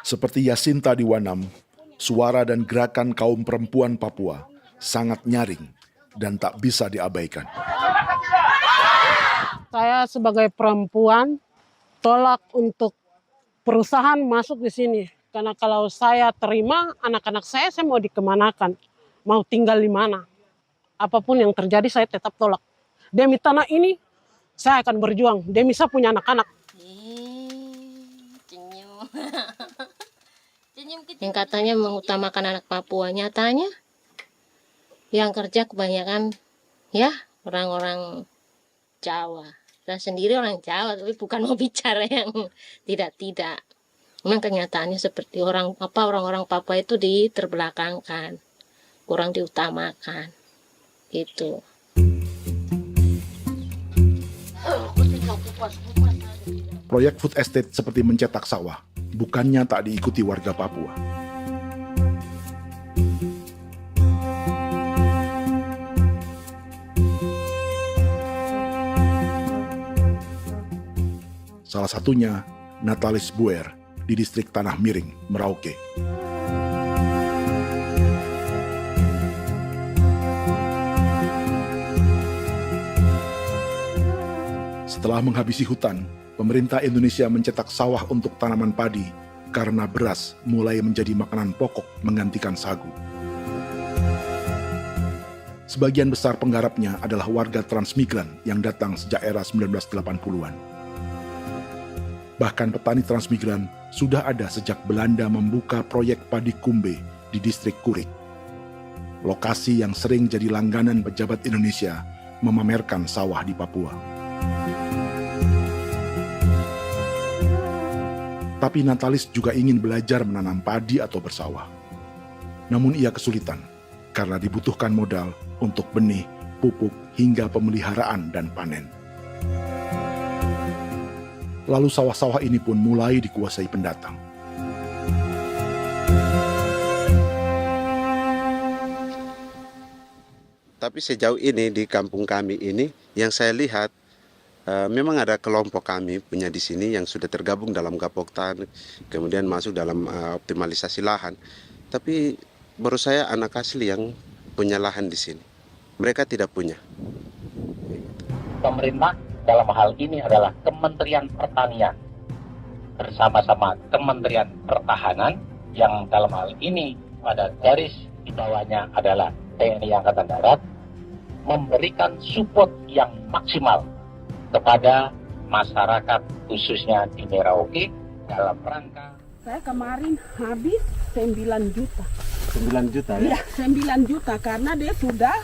[SPEAKER 2] Seperti Yasinta di Wanam, suara dan gerakan kaum perempuan Papua sangat nyaring dan tak bisa diabaikan.
[SPEAKER 14] Saya sebagai perempuan tolak untuk perusahaan masuk di sini. Karena kalau saya terima anak-anak saya mau dikemanakan, mau tinggal di mana. Apapun yang terjadi saya tetap tolak. Demi tanah ini saya akan berjuang, demi saya punya anak-anak.
[SPEAKER 15] Yang katanya mengutamakan anak Papua, nyatanya yang kerja kebanyakan ya orang-orang Jawa. Saya sendiri orang Jawa, tapi bukan mau bicara yang tidak-tidak. Memang kenyataannya seperti orang-orang Papua itu diterbelakangkan, kurang diutamakan, gitu.
[SPEAKER 2] Proyek food estate seperti mencetak sawah, bukannya tak diikuti warga Papua. Salah satunya Natalis Buer di distrik Tanah Miring, Merauke. Setelah menghabisi hutan, pemerintah Indonesia mencetak sawah untuk tanaman padi karena beras mulai menjadi makanan pokok menggantikan sagu. Sebagian besar penggarapnya adalah warga transmigran yang datang sejak era 1980-an. Bahkan petani transmigran sudah ada sejak Belanda membuka proyek padi kumbe di distrik Kurik. Lokasi yang sering jadi langganan pejabat Indonesia memamerkan sawah di Papua. Tapi Natalis juga ingin belajar menanam padi atau bersawah. Namun ia kesulitan karena dibutuhkan modal untuk benih, pupuk, hingga pemeliharaan dan panen. Lalu sawah-sawah ini pun mulai dikuasai pendatang.
[SPEAKER 17] Tapi sejauh ini di kampung kami ini yang saya lihat memang ada kelompok kami punya di sini yang sudah tergabung dalam Gapoktan, kemudian masuk dalam optimalisasi lahan. Tapi baru saya anak asli yang punya lahan di sini. Mereka tidak punya.
[SPEAKER 13] Pemerintah dalam hal ini adalah Kementerian Pertanian bersama-sama Kementerian Pertahanan yang dalam hal ini pada garis di bawahnya adalah TNI Angkatan Darat memberikan support yang maksimal kepada masyarakat khususnya di Merauke dalam rangka.
[SPEAKER 18] Saya kemarin habis 9 juta.
[SPEAKER 17] 9 juta ya?
[SPEAKER 18] Iya, 9 juta karena dia sudah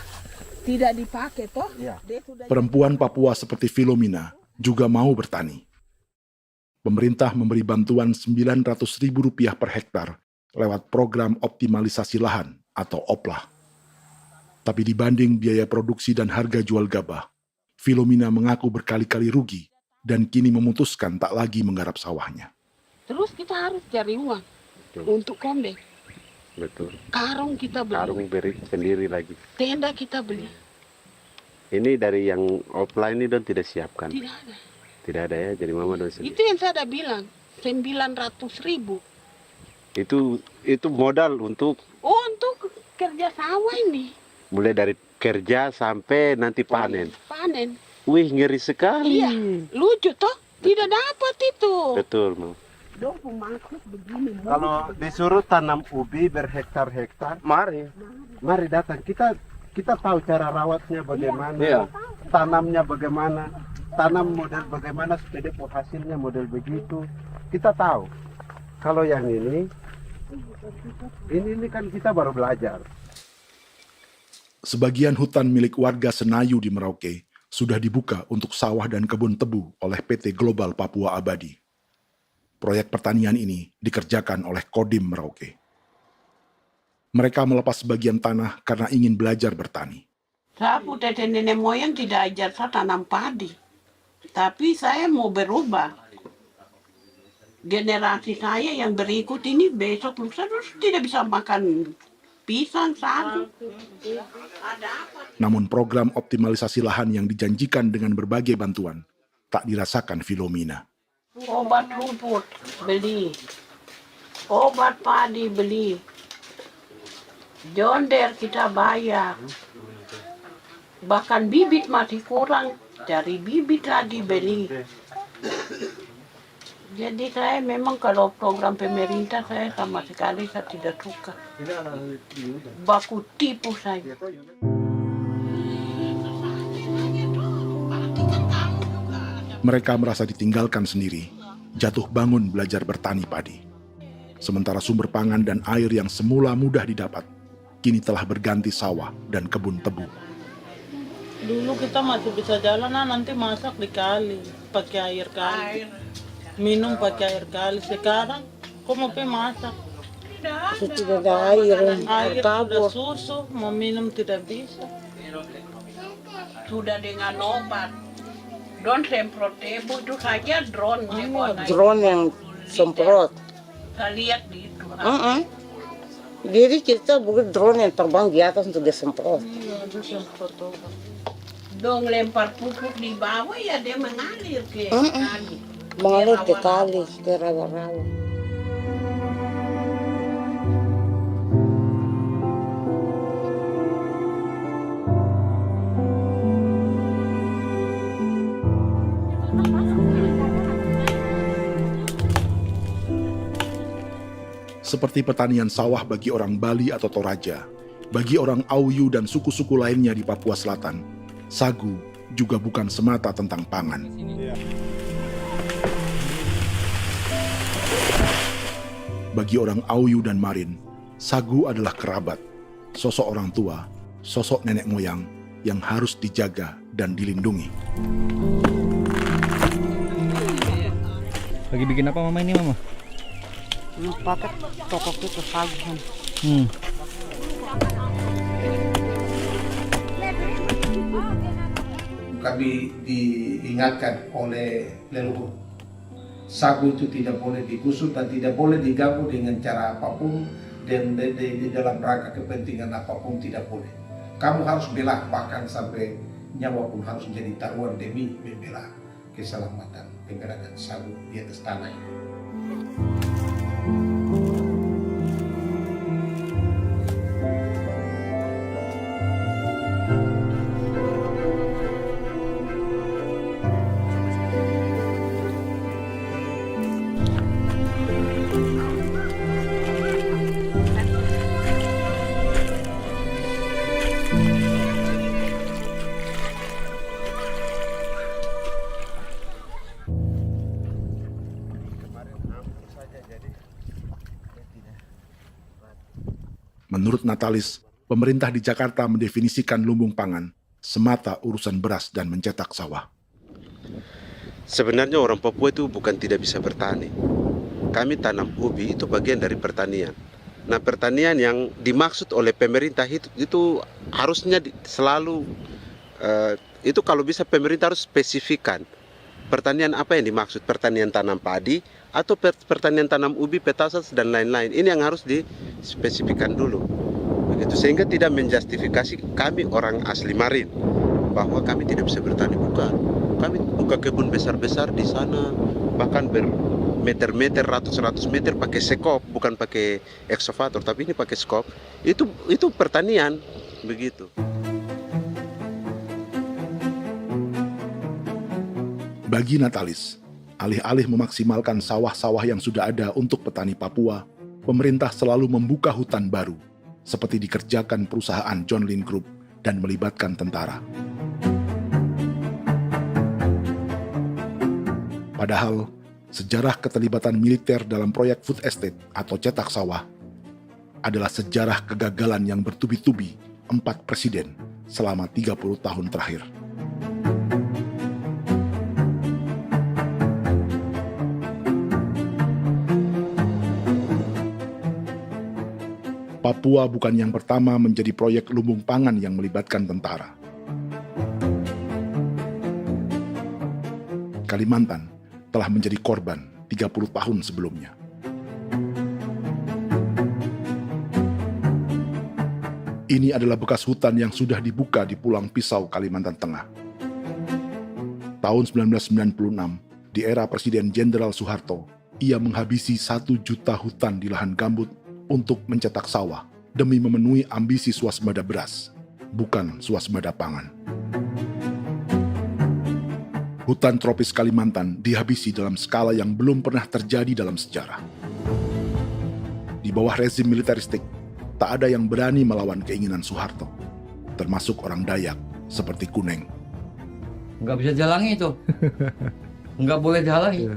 [SPEAKER 18] tidak dipakai toh.
[SPEAKER 17] Ya.
[SPEAKER 2] Perempuan Papua seperti Filomena juga mau bertani. Pemerintah memberi bantuan Rp900.000 per hektar lewat program optimalisasi lahan atau OPLAH. Tapi dibanding biaya produksi dan harga jual gabah, Filomena mengaku berkali-kali rugi dan kini memutuskan tak lagi menggarap sawahnya.
[SPEAKER 18] Terus kita harus cari uang untuk kembang.
[SPEAKER 17] Betul.
[SPEAKER 18] Karung kita beli.
[SPEAKER 17] Karung beri sendiri lagi.
[SPEAKER 18] Tenda kita beli.
[SPEAKER 17] Ini dari yang offline ini don tidak siapkan.
[SPEAKER 18] Tidak ada.
[SPEAKER 17] Tidak ada ya, jadi mama don sendiri.
[SPEAKER 18] Itu yang saya bilang, 900.000.
[SPEAKER 17] Itu modal untuk
[SPEAKER 18] kerja sawah ini.
[SPEAKER 17] Mulai dari kerja sampai nanti panen.
[SPEAKER 18] Panen.
[SPEAKER 17] Wih, ngeri sekali.
[SPEAKER 18] Iya, lucu toh? Tidak dapat itu.
[SPEAKER 17] Betul, Mam.
[SPEAKER 18] Dong maksud begini.
[SPEAKER 17] Kalau disuruh tanam ubi berhektar-hektar, mari datang. Kita tahu cara rawatnya bagaimana,
[SPEAKER 12] Iya.
[SPEAKER 17] tanamnya bagaimana, tanam model bagaimana supaya hasilnya model begitu. Kita tahu. Kalau yang ini kan kita baru belajar.
[SPEAKER 2] Sebagian hutan milik warga Senayu di Merauke sudah dibuka untuk sawah dan kebun tebu oleh PT Global Papua Abadi. Proyek pertanian ini dikerjakan oleh Kodim Merauke. Mereka melepas sebagian tanah karena ingin belajar bertani.
[SPEAKER 18] Saya tete nenek moyang tidak ajar saya tanam padi. Tapi saya mau berubah. Generasi saya yang berikut ini besok lusa tidak bisa makan pisang, sagu.
[SPEAKER 2] Namun program optimalisasi lahan yang dijanjikan dengan berbagai bantuan tak dirasakan Filomena.
[SPEAKER 18] Obat rumput beli, obat padi beli, jonder kita bayar, bahkan bibit masih kurang, cari bibit lagi beli. Jadi saya memang kalau program pemerintah saya sama sekali saya tidak suka. Baku tipu saya.
[SPEAKER 2] Mereka merasa ditinggalkan sendiri, jatuh bangun belajar bertani padi. Sementara sumber pangan dan air yang semula mudah didapat, kini telah berganti sawah dan kebun tebu.
[SPEAKER 19] Dulu kita masih bisa jalan, nanti masak di kali, pakai air kali. Minum pakai air kali. Sekarang, kok mau masak?
[SPEAKER 10] Tidak ada air,
[SPEAKER 19] Air sudah susu, mau minum tidak bisa.
[SPEAKER 18] Sudah dengan obat. Don semprot tebu itu saja drone.
[SPEAKER 10] Drone yang semprot.
[SPEAKER 18] Saya lihat di itu.
[SPEAKER 10] Jadi kita bukan drone yang terbang di atas untuk disemprot.
[SPEAKER 18] Dong lempar pupuk di bawah ya dia mengalir ke kali.
[SPEAKER 10] Mengalir ke kali, ke rawa-rawa.
[SPEAKER 2] Seperti pertanian sawah bagi orang Bali atau Toraja, Bagi orang Auyu dan suku-suku lainnya di Papua Selatan, sagu juga bukan semata tentang pangan. Bagi orang Auyu dan Marin, sagu adalah kerabat, sosok orang tua, sosok nenek moyang yang harus dijaga dan dilindungi.
[SPEAKER 20] Lagi bikin apa mama ini mama?
[SPEAKER 10] Pakai tokok itu sagu.
[SPEAKER 21] Kami diingatkan oleh leluhur, sagu itu tidak boleh digusur dan tidak boleh diganggu dengan cara apapun, dan di dalam rangka kepentingan apapun tidak boleh. Kamu harus bela, bahkan sampai nyawa pun harus menjadi taruhan demi membela keselamatan pergerakan sagu di atas tanah ini.
[SPEAKER 2] Menurut Natalis, pemerintah di Jakarta mendefinisikan lumbung pangan semata urusan beras dan mencetak sawah.
[SPEAKER 17] Sebenarnya orang Papua itu bukan tidak bisa bertani. Kami tanam ubi itu bagian dari pertanian. Nah, pertanian yang dimaksud oleh pemerintah itu harusnya selalu, itu kalau bisa pemerintah harus spesifikkan. Pertanian apa yang dimaksud? Pertanian tanam padi atau pertanian tanam ubi, petasan dan lain-lain. Ini yang harus dispesifikkan dulu. Begitu, sehingga tidak menjustifikasi kami orang asli Marin bahwa kami tidak bisa bertani. Bukan. Kami buka kebun besar-besar di sana, bahkan bermeter-meter, ratus-ratus meter pakai sekop, bukan pakai ekskavator, tapi ini pakai skop. Itu pertanian, begitu.
[SPEAKER 2] Bagi Natalis, alih-alih memaksimalkan sawah-sawah yang sudah ada untuk petani Papua, pemerintah selalu membuka hutan baru, seperti dikerjakan perusahaan John Lynn Group dan melibatkan tentara. Padahal, sejarah keterlibatan militer dalam proyek food estate atau cetak sawah adalah sejarah kegagalan yang bertubi-tubi 4 presiden selama 30 tahun terakhir. Papua bukan yang pertama menjadi proyek lumbung pangan yang melibatkan tentara. Kalimantan telah menjadi korban 30 tahun sebelumnya. Ini adalah bekas hutan yang sudah dibuka di Pulang Pisau, Kalimantan Tengah. Tahun 1996, di era Presiden Jenderal Soeharto, ia menghabisi 1 juta hutan di lahan gambut untuk mencetak sawah demi memenuhi ambisi swasembada beras, bukan swasembada pangan. Hutan tropis Kalimantan dihabisi dalam skala yang belum pernah terjadi dalam sejarah. Di bawah rezim militeristik, tak ada yang berani melawan keinginan Soeharto, termasuk orang Dayak seperti Kuneng.
[SPEAKER 22] Nggak bisa dihalangi itu. Nggak boleh dihalangi.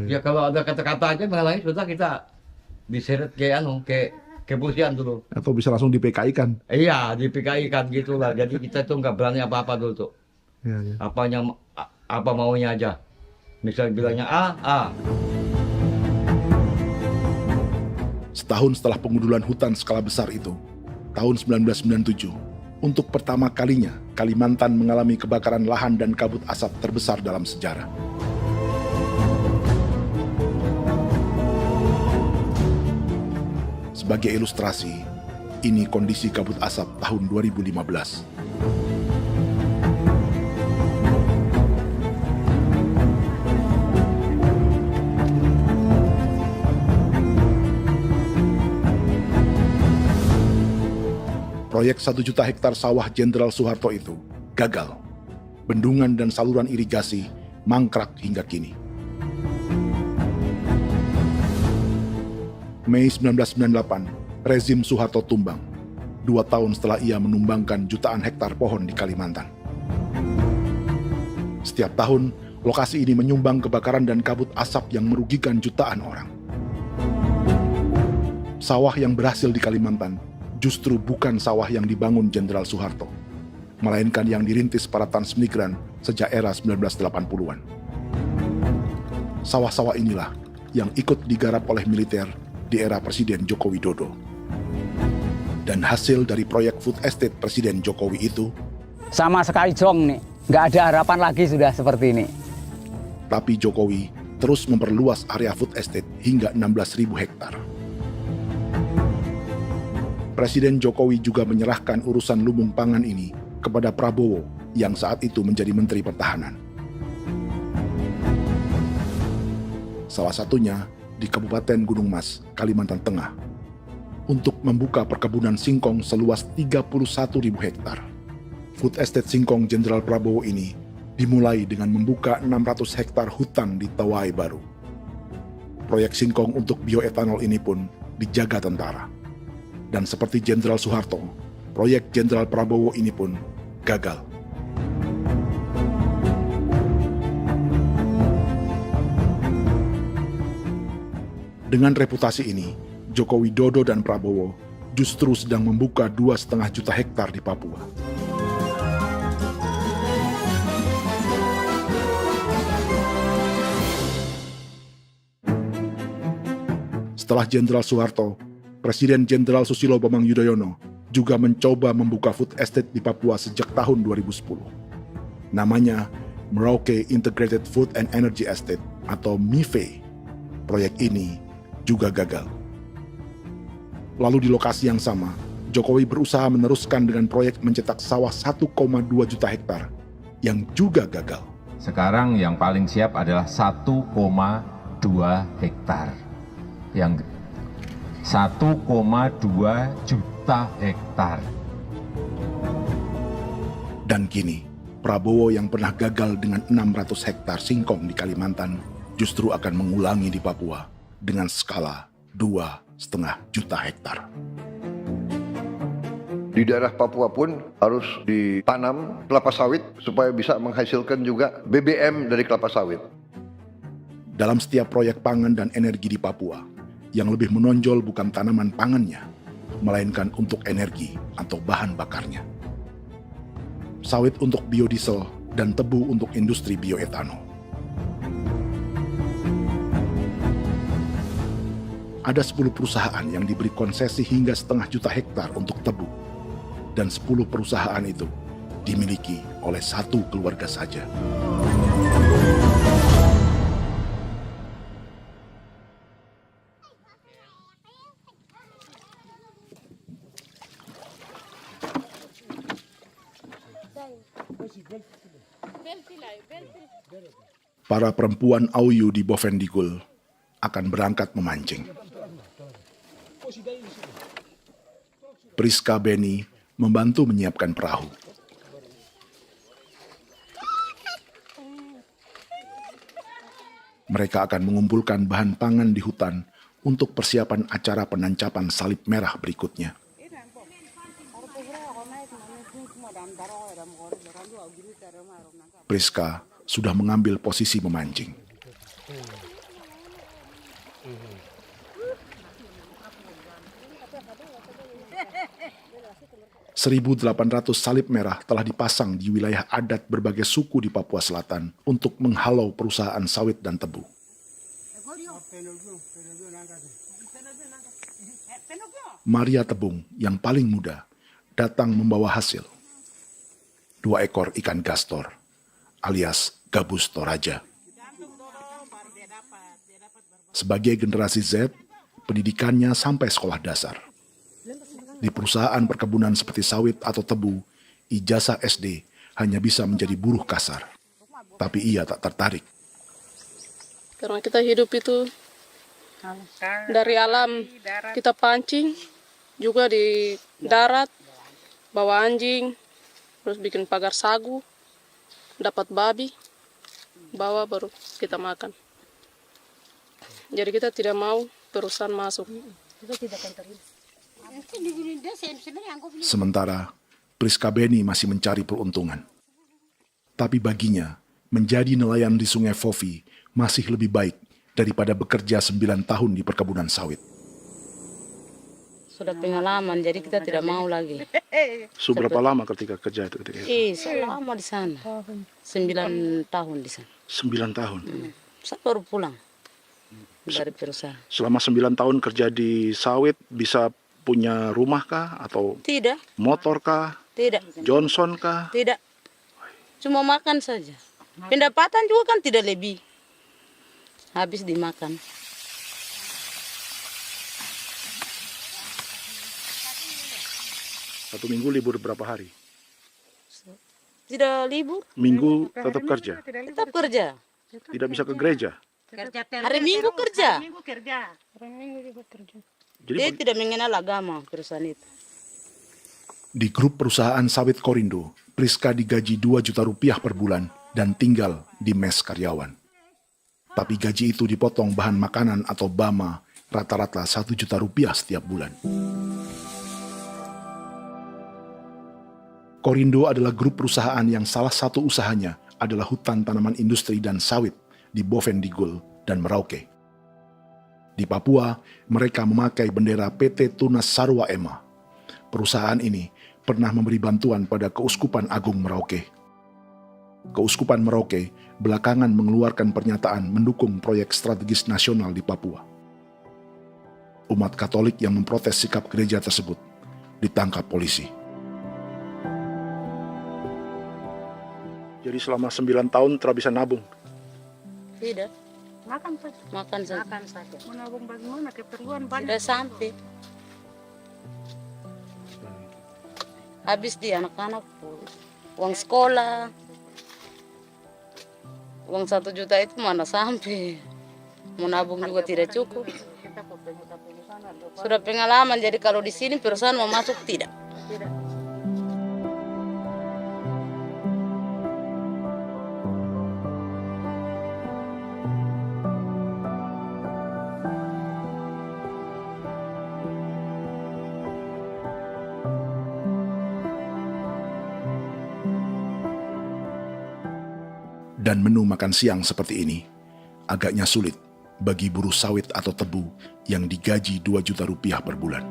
[SPEAKER 22] Ya kalau ada kata-kata aja menghalangi, sudah kita diseret ke kepolisian dulu.
[SPEAKER 2] Atau bisa langsung di PKI-kan.
[SPEAKER 22] Iya, di PKI-kan gitulah. Jadi kita tuh nggak berani apa-apa dulu tuh.
[SPEAKER 2] Ya.
[SPEAKER 22] Apa maunya aja. Misal bilangnya A.
[SPEAKER 2] Setahun setelah pengundulan hutan skala besar itu, tahun 1997, untuk pertama kalinya Kalimantan mengalami kebakaran lahan dan kabut asap terbesar dalam sejarah. Sebagai ilustrasi, ini kondisi kabut asap tahun 2015. Proyek 1 juta hektar sawah Jenderal Soeharto itu gagal. Bendungan dan saluran irigasi mangkrak hingga kini. Mei 1998, rezim Soeharto tumbang. 2 tahun setelah ia menumbangkan jutaan hektar pohon di Kalimantan. Setiap tahun, lokasi ini menyumbang kebakaran dan kabut asap yang merugikan jutaan orang. Sawah yang berhasil di Kalimantan justru bukan sawah yang dibangun Jenderal Soeharto, melainkan yang dirintis para transmigran sejak era 1980-an. Sawah-sawah inilah yang ikut digarap oleh militer di era Presiden Joko Widodo. Dan hasil dari proyek food estate Presiden Jokowi itu
[SPEAKER 4] sama sekali jong nih, nggak ada harapan lagi sudah seperti ini.
[SPEAKER 2] Tapi Jokowi terus memperluas area food estate hingga 16.000 hektar. Presiden Jokowi juga menyerahkan urusan lumbung pangan ini kepada Prabowo yang saat itu menjadi Menteri Pertahanan. Salah satunya di Kabupaten Gunung Mas, Kalimantan Tengah, untuk membuka perkebunan singkong seluas 31.000 hektar. Food Estate Singkong Jenderal Prabowo ini dimulai dengan membuka 600 hektar hutan di Tawai Baru. Proyek singkong untuk bioetanol ini pun dijaga tentara. Dan seperti Jenderal Soeharto, proyek Jenderal Prabowo ini pun gagal. Dengan reputasi ini, Joko Widodo dan Prabowo justru sedang membuka 2,5 juta hektar di Papua. Setelah Jenderal Soeharto, Presiden Jenderal Susilo Bambang Yudhoyono juga mencoba membuka food estate di Papua sejak tahun 2010. Namanya Merauke Integrated Food and Energy Estate atau MIFE. Proyek ini juga gagal. Lalu di lokasi yang sama, Jokowi berusaha meneruskan dengan proyek mencetak sawah 1,2 juta hektar yang juga gagal.
[SPEAKER 20] Sekarang yang paling siap adalah 1,2 hektar. Yang 1,2 juta hektar.
[SPEAKER 2] Dan kini, Prabowo yang pernah gagal dengan 600 hektar singkong di Kalimantan justru akan mengulangi di Papua dengan skala 2,5 juta hektar.
[SPEAKER 23] Di daerah Papua pun harus ditanam kelapa sawit supaya bisa menghasilkan juga BBM dari kelapa sawit.
[SPEAKER 2] Dalam setiap proyek pangan dan energi di Papua, yang lebih menonjol bukan tanaman pangannya, melainkan untuk energi atau bahan bakarnya. Sawit untuk biodiesel dan tebu untuk industri bioetanol. Ada 10 perusahaan yang diberi konsesi hingga 0,5 juta hektar untuk tebu. Dan 10 perusahaan itu dimiliki oleh 1 keluarga saja. Para perempuan Auyu di Bovendigul akan berangkat memancing. Priska Beni membantu menyiapkan perahu. Mereka akan mengumpulkan bahan pangan di hutan untuk persiapan acara penancapan salib merah berikutnya. Priska sudah mengambil posisi memancing. 1.800 salib merah telah dipasang di wilayah adat berbagai suku di Papua Selatan untuk menghalau perusahaan sawit dan tebu. Maria Tebung yang paling muda datang membawa hasil. 2 ekor ikan gastor alias gabus toraja. Sebagai generasi Z, pendidikannya sampai sekolah dasar. Di perusahaan perkebunan seperti sawit atau tebu, ijazah SD hanya bisa menjadi buruh kasar. Tapi ia tak tertarik.
[SPEAKER 15] Karena kita hidup itu dari alam, kita pancing, juga di darat, bawa anjing, terus bikin pagar sagu, dapat babi, bawa baru kita makan. Jadi kita tidak mau perusahaan masuk. Kita tidak akan terima.
[SPEAKER 2] Sementara Priska Beni masih mencari peruntungan. Tapi baginya, menjadi nelayan di Sungai Fofi masih lebih baik daripada bekerja 9 tahun di perkebunan sawit.
[SPEAKER 10] Sudah pengalaman, jadi kita tidak mau lagi.
[SPEAKER 2] Seberapa lama ketika kerja itu?
[SPEAKER 10] Selama di sana. 9 tahun di sana.
[SPEAKER 2] 9 tahun?
[SPEAKER 10] Saya baru pulang dari perusahaan.
[SPEAKER 2] Selama 9 tahun kerja di sawit, bisa punya rumah kah? Atau
[SPEAKER 10] Tidak.
[SPEAKER 2] motor kah?
[SPEAKER 10] Tidak.
[SPEAKER 2] Johnson kah?
[SPEAKER 10] Tidak. Cuma makan saja. Pendapatan juga kan tidak lebih. Habis dimakan.
[SPEAKER 2] Satu minggu libur berapa hari?
[SPEAKER 10] Tidak libur.
[SPEAKER 2] Minggu tetap kerja?
[SPEAKER 10] Tetap kerja.
[SPEAKER 2] Tidak bisa ke gereja?
[SPEAKER 10] Hari Minggu kerja.
[SPEAKER 14] Hari Minggu juga kerja.
[SPEAKER 10] Dia tidak mengenal agama perusahaan itu.
[SPEAKER 2] Di grup perusahaan sawit Korindo, Priska digaji 2 juta rupiah per bulan dan tinggal di mes karyawan. Tapi gaji itu dipotong bahan makanan atau BAMA rata-rata 1 juta rupiah setiap bulan. Korindo adalah grup perusahaan yang salah satu usahanya adalah hutan tanaman industri dan sawit di Bovendigul dan Merauke. Di Papua, mereka memakai bendera PT Tunas Sarwa Ema. Perusahaan ini pernah memberi bantuan pada Keuskupan Agung Merauke. Keuskupan Merauke belakangan mengeluarkan pernyataan mendukung proyek strategis nasional di Papua. Umat Katolik yang memprotes sikap gereja tersebut ditangkap polisi. Jadi selama 9 tahun tidak bisa nabung?
[SPEAKER 10] Tidak.
[SPEAKER 14] Makan saja.
[SPEAKER 10] Makan saja.
[SPEAKER 14] Makan saja. Menabung bagaimana? Keperluan banyak.
[SPEAKER 10] Tidak sampai. Habis di anak-anak uang sekolah. Uang 1 juta itu mana sampai. Mau nabung juga tidak cukup. Sudah pengalaman, jadi kalau di sini perusahaan mau masuk tidak.
[SPEAKER 2] Dan menu makan siang seperti ini agaknya sulit bagi buruh sawit atau tebu yang digaji 2 juta rupiah per bulan.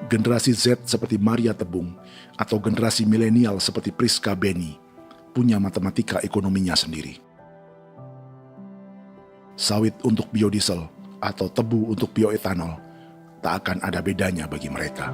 [SPEAKER 2] Generasi Z seperti Maria Tebung atau generasi milenial seperti Priska Beni punya matematika ekonominya sendiri. Sawit untuk biodiesel atau tebu untuk bioetanol tak akan ada bedanya bagi mereka.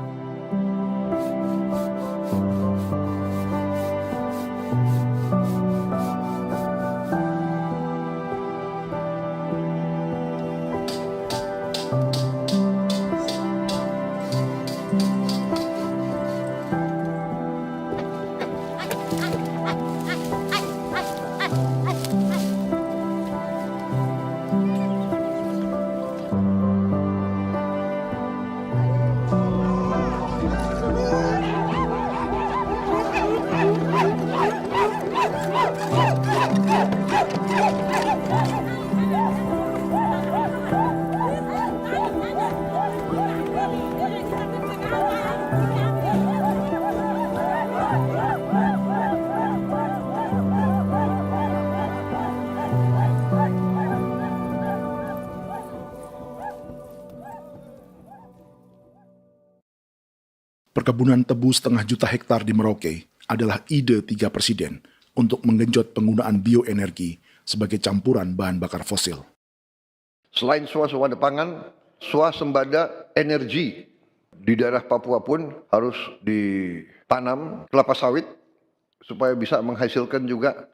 [SPEAKER 2] Perkebunan tebu 1,5 juta hektar di Merauke adalah ide 3 presiden untuk menggenjot penggunaan bioenergi sebagai campuran bahan bakar fosil.
[SPEAKER 23] Selain swasembada pangan, swasembada energi di daerah Papua pun harus ditanam kelapa sawit supaya bisa menghasilkan juga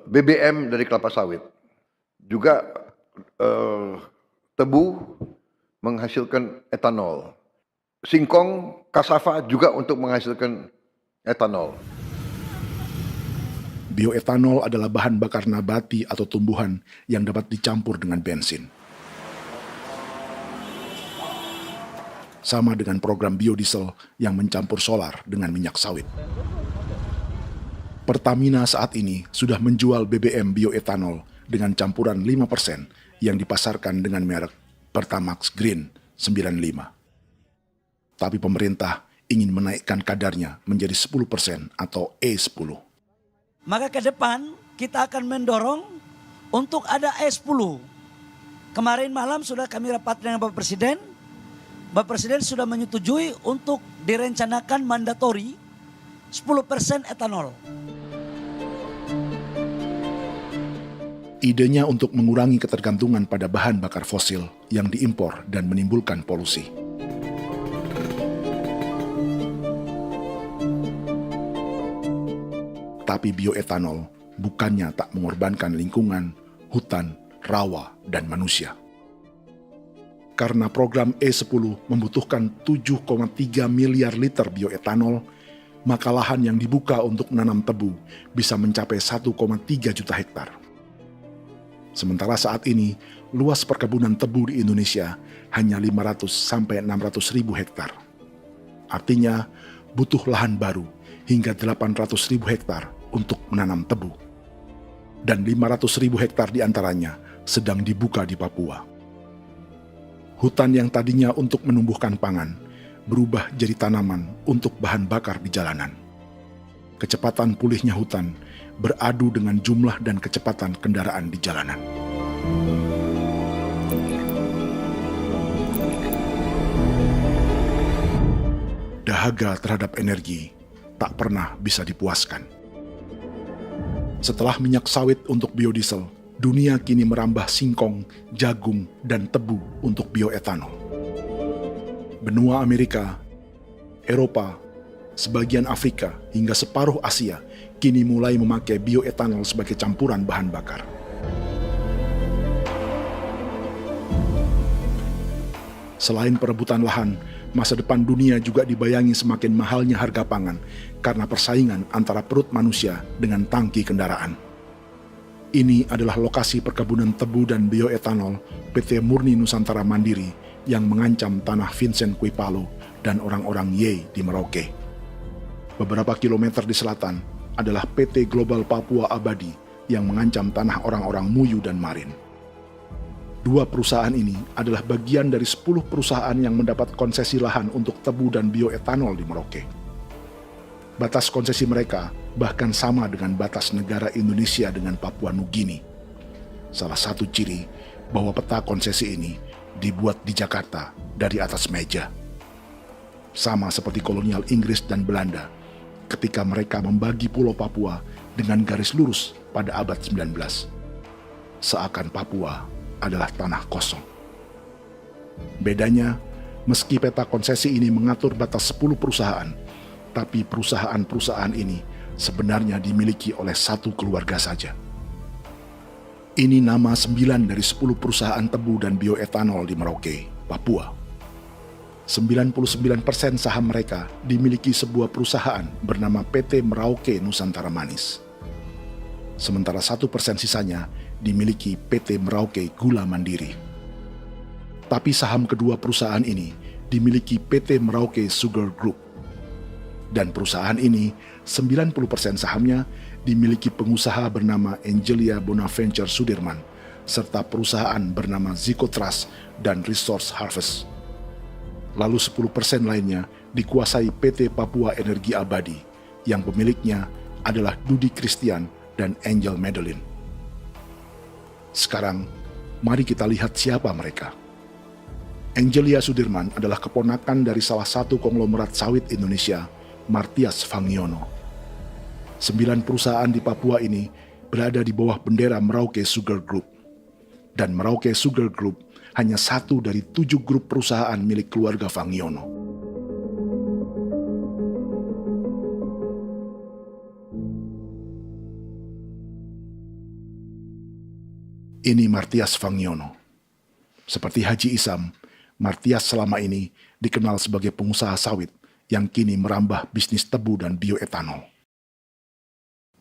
[SPEAKER 23] BBM dari kelapa sawit. Juga tebu menghasilkan etanol. Singkong, kasava juga untuk menghasilkan etanol.
[SPEAKER 2] Bioetanol adalah bahan bakar nabati atau tumbuhan yang dapat dicampur dengan bensin. Sama dengan program biodiesel yang mencampur solar dengan minyak sawit. Pertamina saat ini sudah menjual BBM bioetanol dengan campuran 5% yang dipasarkan dengan merek Pertamax Green 95. Tapi pemerintah ingin menaikkan kadarnya menjadi 10% atau E10.
[SPEAKER 6] Maka ke depan kita akan mendorong untuk ada E10. Kemarin malam sudah kami rapat dengan Bapak Presiden. Bapak Presiden sudah menyetujui untuk direncanakan mandatori 10% etanol.
[SPEAKER 2] Idenya untuk mengurangi ketergantungan pada bahan bakar fosil yang diimpor dan menimbulkan polusi. Tapi bioetanol bukannya tak mengorbankan lingkungan, hutan, rawa, dan manusia. Karena program E10 membutuhkan 7,3 miliar liter bioetanol, maka lahan yang dibuka untuk menanam tebu bisa mencapai 1,3 juta hektar. Sementara saat ini, luas perkebunan tebu di Indonesia hanya 500 sampai 600 ribu hektar. Artinya, butuh lahan baru hingga 800 ribu hektar untuk menanam tebu. Dan 500 ribu hektar diantaranya sedang dibuka di Papua. Hutan yang tadinya untuk menumbuhkan pangan berubah jadi tanaman untuk bahan bakar di jalanan. Kecepatan pulihnya hutan beradu dengan jumlah dan kecepatan kendaraan di jalanan. Dahaga terhadap energi tak pernah bisa dipuaskan. Setelah minyak sawit untuk biodiesel, dunia kini merambah singkong, jagung, dan tebu untuk bioetanol. Benua Amerika, Eropa, sebagian Afrika, hingga separuh Asia kini mulai memakai bioetanol sebagai campuran bahan bakar. Selain perebutan lahan, masa depan dunia juga dibayangi semakin mahalnya harga pangan karena persaingan antara perut manusia dengan tangki kendaraan. Ini adalah lokasi perkebunan tebu dan bioetanol PT Murni Nusantara Mandiri yang mengancam tanah Vincent Quipalo dan orang-orang Ye di Merauke. Beberapa kilometer di selatan adalah PT Global Papua Abadi yang mengancam tanah orang-orang Muyu dan Marin. Dua perusahaan ini adalah bagian dari 10 perusahaan yang mendapat konsesi lahan untuk tebu dan bioetanol di Merauke. Batas konsesi mereka bahkan sama dengan batas negara Indonesia dengan Papua Nugini. Salah satu ciri bahwa peta konsesi ini dibuat di Jakarta dari atas meja. Sama seperti kolonial Inggris dan Belanda ketika mereka membagi Pulau Papua dengan garis lurus pada abad 19. Seakan Papua adalah tanah kosong. Bedanya, meski peta konsesi ini mengatur batas 10 perusahaan, tapi perusahaan-perusahaan ini sebenarnya dimiliki oleh satu keluarga saja. Ini nama 9 dari 10 perusahaan tebu dan bioetanol di Merauke, Papua. 99% saham mereka dimiliki sebuah perusahaan bernama PT Merauke Nusantara Manis. Sementara 1% sisanya dimiliki PT Merauke Gula Mandiri. Tapi saham kedua perusahaan ini dimiliki PT Merauke Sugar Group. Dan perusahaan ini, 90% sahamnya dimiliki pengusaha bernama Angelia Bonaventure Sudirman, serta perusahaan bernama Zico Trust dan Resource Harvest. Lalu 10% lainnya dikuasai PT Papua Energi Abadi, yang pemiliknya adalah Dudi Christian dan Angel Madeline. Sekarang, mari kita lihat siapa mereka. Angelia Sudirman adalah keponakan dari salah satu konglomerat sawit Indonesia, Martias Fangiono. 9 perusahaan di Papua ini berada di bawah bendera Merauke Sugar Group. Dan Merauke Sugar Group hanya satu dari 7 grup perusahaan milik keluarga Fangiono. Ini Martias Fangiono. Seperti Haji Isam, Martias selama ini dikenal sebagai pengusaha sawit yang kini merambah bisnis tebu dan bioetanol.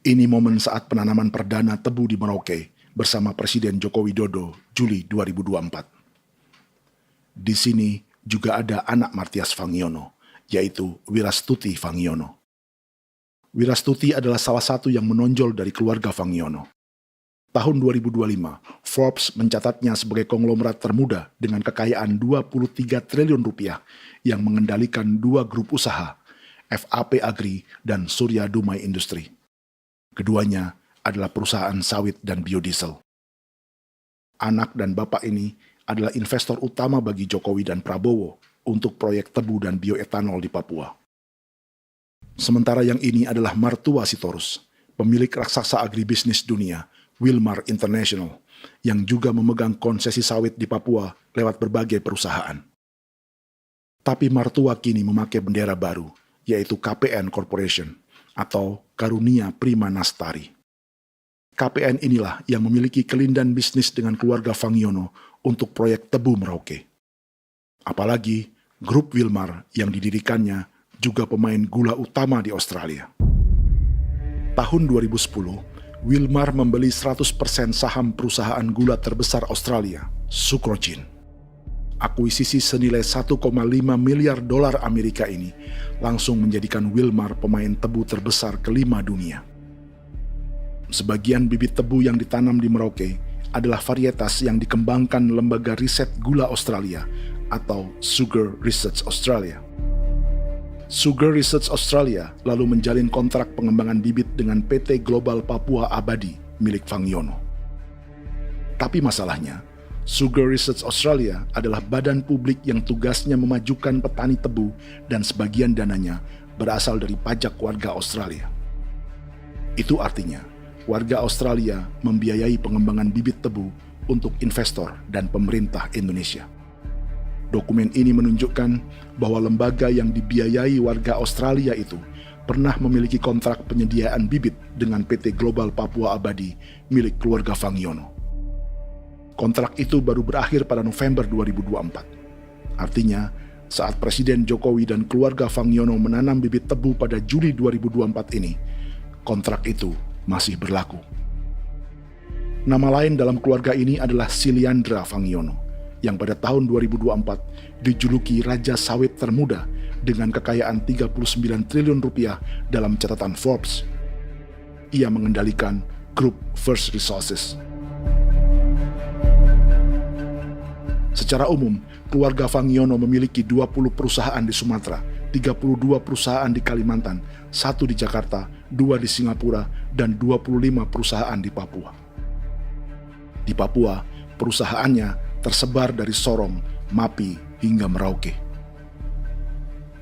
[SPEAKER 2] Ini momen saat penanaman perdana tebu di Merauke bersama Presiden Joko Widodo Juli 2024. Di sini juga ada anak Martias Fangiono, yaitu Wirastuti Fangiono. Wirastuti adalah salah satu yang menonjol dari keluarga Fangiono. Tahun 2025, Forbes mencatatnya sebagai konglomerat termuda dengan kekayaan 23 triliun rupiah yang mengendalikan 2 grup usaha, FAP Agri dan Surya Dumai Industri. Keduanya adalah perusahaan sawit dan biodiesel. Anak dan bapak ini adalah investor utama bagi Jokowi dan Prabowo untuk proyek tebu dan bioetanol di Papua. Sementara yang ini adalah Martua Sitorus, pemilik raksasa agribisnis dunia, Wilmar International, yang juga memegang konsesi sawit di Papua lewat berbagai perusahaan. Tapi Martua kini memakai bendera baru, yaitu KPN Corporation atau Karunia Prima Nastari. KPN inilah yang memiliki kelindan bisnis dengan keluarga Fangiono untuk proyek tebu Merauke. Apalagi grup Wilmar yang didirikannya juga pemain gula utama di Australia. Tahun 2010, Wilmar membeli 100% saham perusahaan gula terbesar Australia, Sucrogin. Akuisisi senilai 1,5 miliar dolar Amerika ini langsung menjadikan Wilmar pemain tebu terbesar kelima dunia. Sebagian bibit tebu yang ditanam di Merauke adalah varietas yang dikembangkan Lembaga Riset Gula Australia atau Sugar Research Australia. Sugar Research Australia lalu menjalin kontrak pengembangan bibit dengan PT Global Papua Abadi milik Fangiono. Tapi masalahnya, Sugar Research Australia adalah badan publik yang tugasnya memajukan petani tebu dan sebagian dananya berasal dari pajak warga Australia. Itu artinya, warga Australia membiayai pengembangan bibit tebu untuk investor dan pemerintah Indonesia. Dokumen ini menunjukkan bahwa lembaga yang dibiayai warga Australia itu pernah memiliki kontrak penyediaan bibit dengan PT Global Papua Abadi milik keluarga Fangiono. Kontrak itu baru berakhir pada November 2024. Artinya, saat Presiden Jokowi dan keluarga Fangiono menanam bibit tebu pada Juli 2024 ini, kontrak itu masih berlaku. Nama lain dalam keluarga ini adalah Siliandra Fangiono, yang pada tahun 2024 dijuluki Raja Sawit Termuda dengan kekayaan 39 triliun rupiah dalam catatan Forbes. Ia mengendalikan grup First Resources. Secara umum, keluarga Fangiono memiliki 20 perusahaan di Sumatera, 32 perusahaan di Kalimantan, 1 di Jakarta, 2 di Singapura, dan 25 perusahaan di Papua. Di Papua, perusahaannya tersebar dari Sorong, Mapi, hingga Merauke.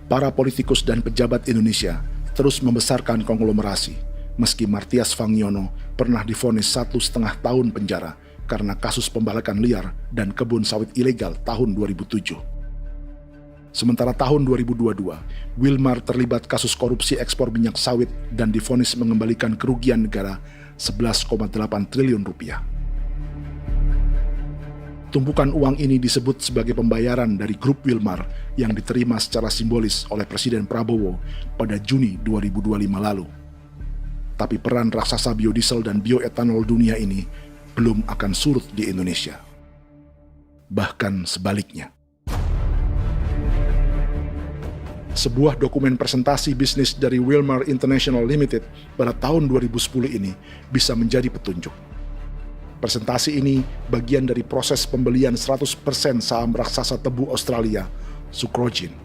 [SPEAKER 2] Para politikus dan pejabat Indonesia terus membesarkan konglomerasi, meski Martias Fangiono pernah divonis 1,5 tahun penjara karena kasus pembalakan liar dan kebun sawit ilegal tahun 2007. Sementara tahun 2022, Wilmar terlibat kasus korupsi ekspor minyak sawit dan divonis mengembalikan kerugian negara 11,8 triliun rupiah. Tumpukan uang ini disebut sebagai pembayaran dari grup Wilmar yang diterima secara simbolis oleh Presiden Prabowo pada Juni 2025 lalu. Tapi peran raksasa biodiesel dan bioetanol dunia ini belum akan surut di Indonesia. Bahkan sebaliknya. Sebuah dokumen presentasi bisnis dari Wilmar International Limited pada tahun 2010 ini bisa menjadi petunjuk. Presentasi ini bagian dari proses pembelian 100% saham raksasa tebu Australia, Sucrogin.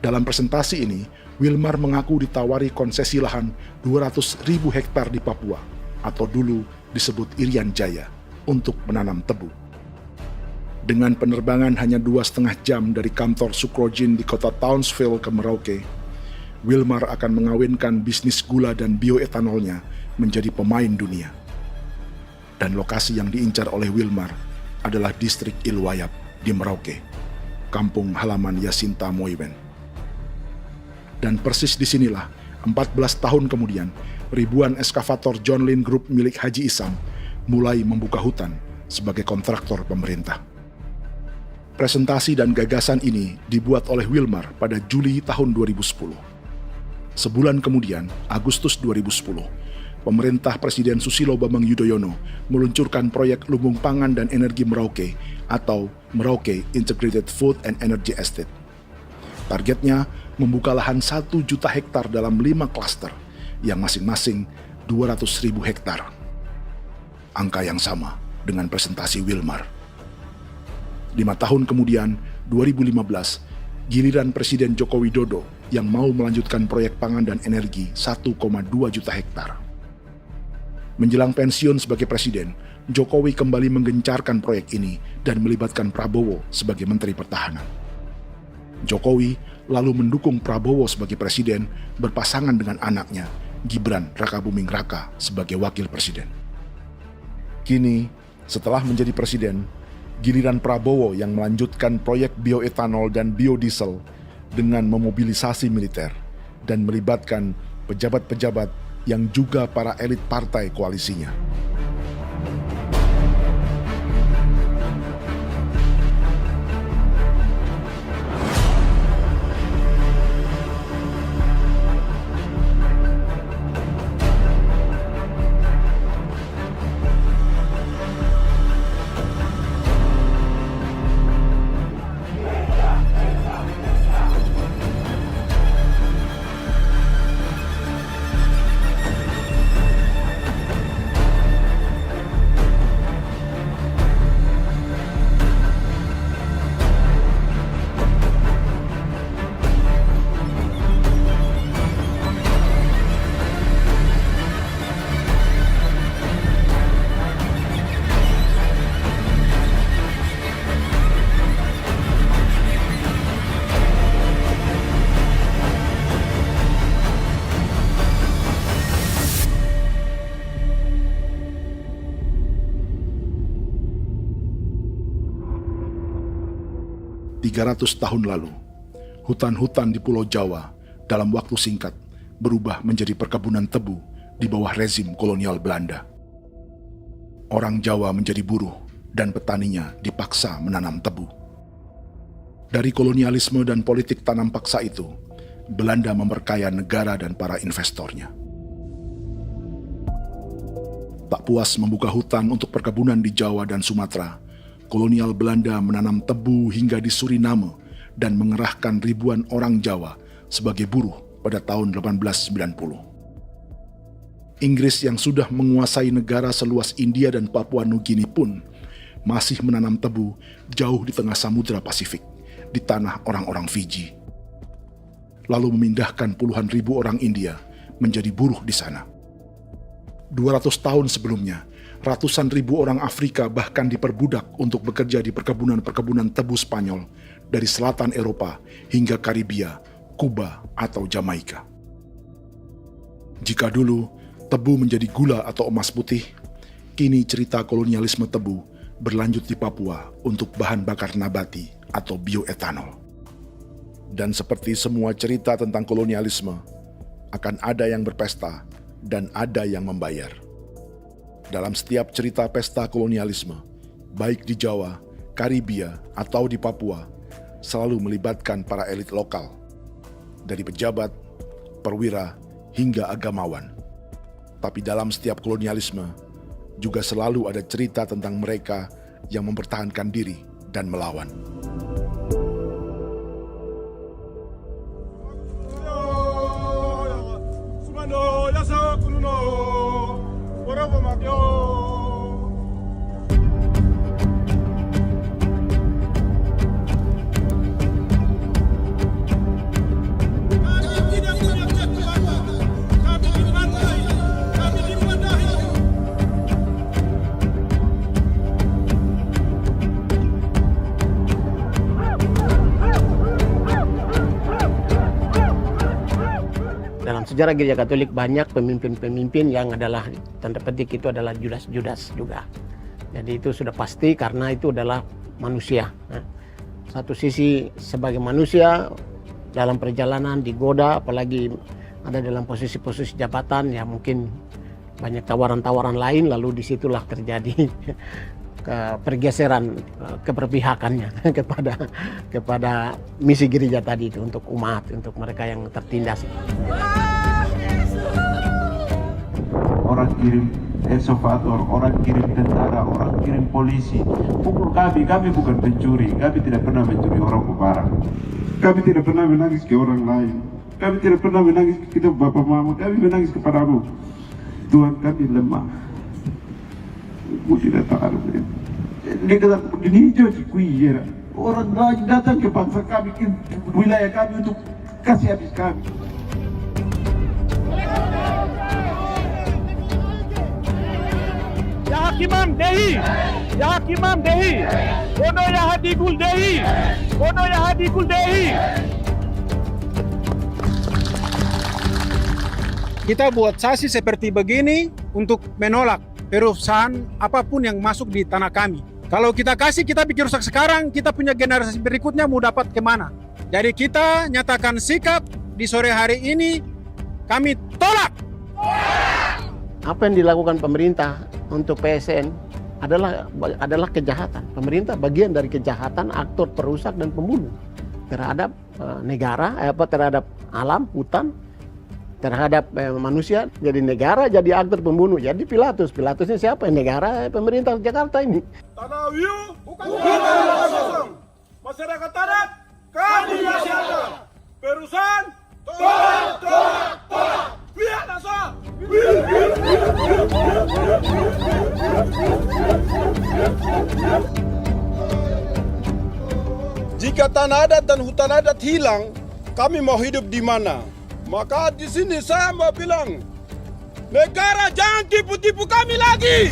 [SPEAKER 2] Dalam presentasi ini, Wilmar mengaku ditawari konsesi lahan 200.000 hektar di Papua, atau dulu disebut Irian Jaya, untuk menanam tebu. Dengan penerbangan hanya 2,5 jam dari kantor Sucrogin di kota Townsville ke Merauke, Wilmar akan mengawinkan bisnis gula dan bioetanolnya menjadi pemain dunia. Dan lokasi yang diincar oleh Wilmar adalah distrik Ilwayap di Merauke, kampung halaman Yasinta Moiwen. Dan persis disinilah, 14 tahun kemudian, ribuan eskavator John Lynn Group milik Haji Isam mulai membuka hutan sebagai kontraktor pemerintah. Presentasi dan gagasan ini dibuat oleh Wilmar pada Juli tahun 2010. Sebulan kemudian, Agustus 2010, pemerintah Presiden Susilo Bambang Yudhoyono meluncurkan proyek Lumbung Pangan dan Energi Merauke atau Merauke Integrated Food and Energy Estate. Targetnya membuka lahan 1 juta hektar dalam 5 klaster yang masing-masing 200.000 hektar. Angka yang sama dengan presentasi Wilmar. 5 tahun kemudian, 2015, giliran Presiden Joko Widodo yang mau melanjutkan proyek pangan dan energi 1,2 juta hektar. Menjelang pensiun sebagai presiden, Jokowi kembali menggencarkan proyek ini dan melibatkan Prabowo sebagai Menteri Pertahanan. Jokowi lalu mendukung Prabowo sebagai presiden berpasangan dengan anaknya, Gibran Rakabuming Raka sebagai wakil presiden. Kini, setelah menjadi presiden, giliran Prabowo yang melanjutkan proyek bioetanol dan biodiesel dengan memobilisasi militer dan melibatkan pejabat-pejabat yang juga para elit partai koalisinya. Tahun lalu, hutan-hutan di Pulau Jawa dalam waktu singkat berubah menjadi perkebunan tebu di bawah rezim kolonial Belanda. Orang Jawa menjadi buruh dan petaninya dipaksa menanam tebu. Dari kolonialisme dan politik tanam paksa itu, Belanda memperkaya negara dan para investornya. Tak puas membuka hutan untuk perkebunan di Jawa dan Sumatera, kolonial Belanda menanam tebu hingga di Suriname dan mengerahkan ribuan orang Jawa sebagai buruh pada tahun 1890. Inggris yang sudah menguasai negara seluas India dan Papua Nugini pun masih menanam tebu jauh di tengah Samudra Pasifik, di tanah orang-orang Fiji. Lalu memindahkan puluhan ribu orang India menjadi buruh di sana. 200 tahun sebelumnya, ratusan ribu orang Afrika bahkan diperbudak untuk bekerja di perkebunan-perkebunan tebu Spanyol dari selatan Eropa hingga Karibia, Kuba, atau Jamaika. Jika dulu tebu menjadi gula atau emas putih, kini cerita kolonialisme tebu berlanjut di Papua untuk bahan bakar nabati atau bioetanol. Dan seperti semua cerita tentang kolonialisme, akan ada yang berpesta dan ada yang membayar. Dalam setiap cerita pesta kolonialisme, baik di Jawa, Karibia, atau di Papua, selalu melibatkan para elit lokal, dari pejabat, perwira, hingga agamawan. Tapi dalam setiap kolonialisme, juga selalu ada cerita tentang mereka yang mempertahankan diri dan melawan.
[SPEAKER 7] Dalam sejarah Gereja Katolik banyak pemimpin-pemimpin yang adalah tanda petik itu adalah Judas-Judas juga. Jadi itu sudah pasti karena itu adalah manusia. Satu sisi sebagai manusia dalam perjalanan digoda, apalagi ada dalam posisi-posisi jabatan, ya mungkin banyak tawaran-tawaran lain, lalu disitulah terjadi pergeseran keberpihakannya kepada misi gereja tadi itu untuk umat, untuk mereka yang tertindas.
[SPEAKER 9] Orang kirim ekskavator, orang kirim tentara, orang kirim polisi. Pukul kami bukan pencuri, kami tidak pernah mencuri orang barang. Kami tidak pernah menangis ke orang lain. Kami tidak pernah menangis ke kita bapak mama, kami menangis kepadamu. Tuhan kami lemah. Tidak tahu. Dia kata begini hijau cikui. Orang datang ke bangsa kami, ke wilayah kami untuk kasih habis kami.
[SPEAKER 1] Ya Hakimam Dehi, Ya Hakimam Dehi, Bono Ya Hadikul Dehi, Bono Ya Hadikul Dehi. Kita buat sasi seperti begini untuk menolak perusahaan apapun yang masuk di tanah kami. Kalau kita kasih, kita bikin rusak sekarang, kita punya generasi berikutnya mau dapat kemana. Jadi kita nyatakan sikap di sore hari ini, kami tolak.
[SPEAKER 7] Apa yang dilakukan pemerintah untuk PSN adalah kejahatan. Pemerintah bagian dari kejahatan, aktor perusak dan pembunuh terhadap negara, terhadap alam, hutan, terhadap manusia. Jadi negara jadi aktor pembunuh. Jadi Pilatusnya siapa? Negara, pemerintah Jakarta ini.
[SPEAKER 1] Tanah Wiu bukan kosong. Masyarakat adat kami masyarakat. Perusahaan tolak. Biar nasa. Jika tanah adat dan hutan adat hilang, kami mau hidup di mana? Maka di sini saya mau bilang, negara jangan tipu-tipu kami lagi.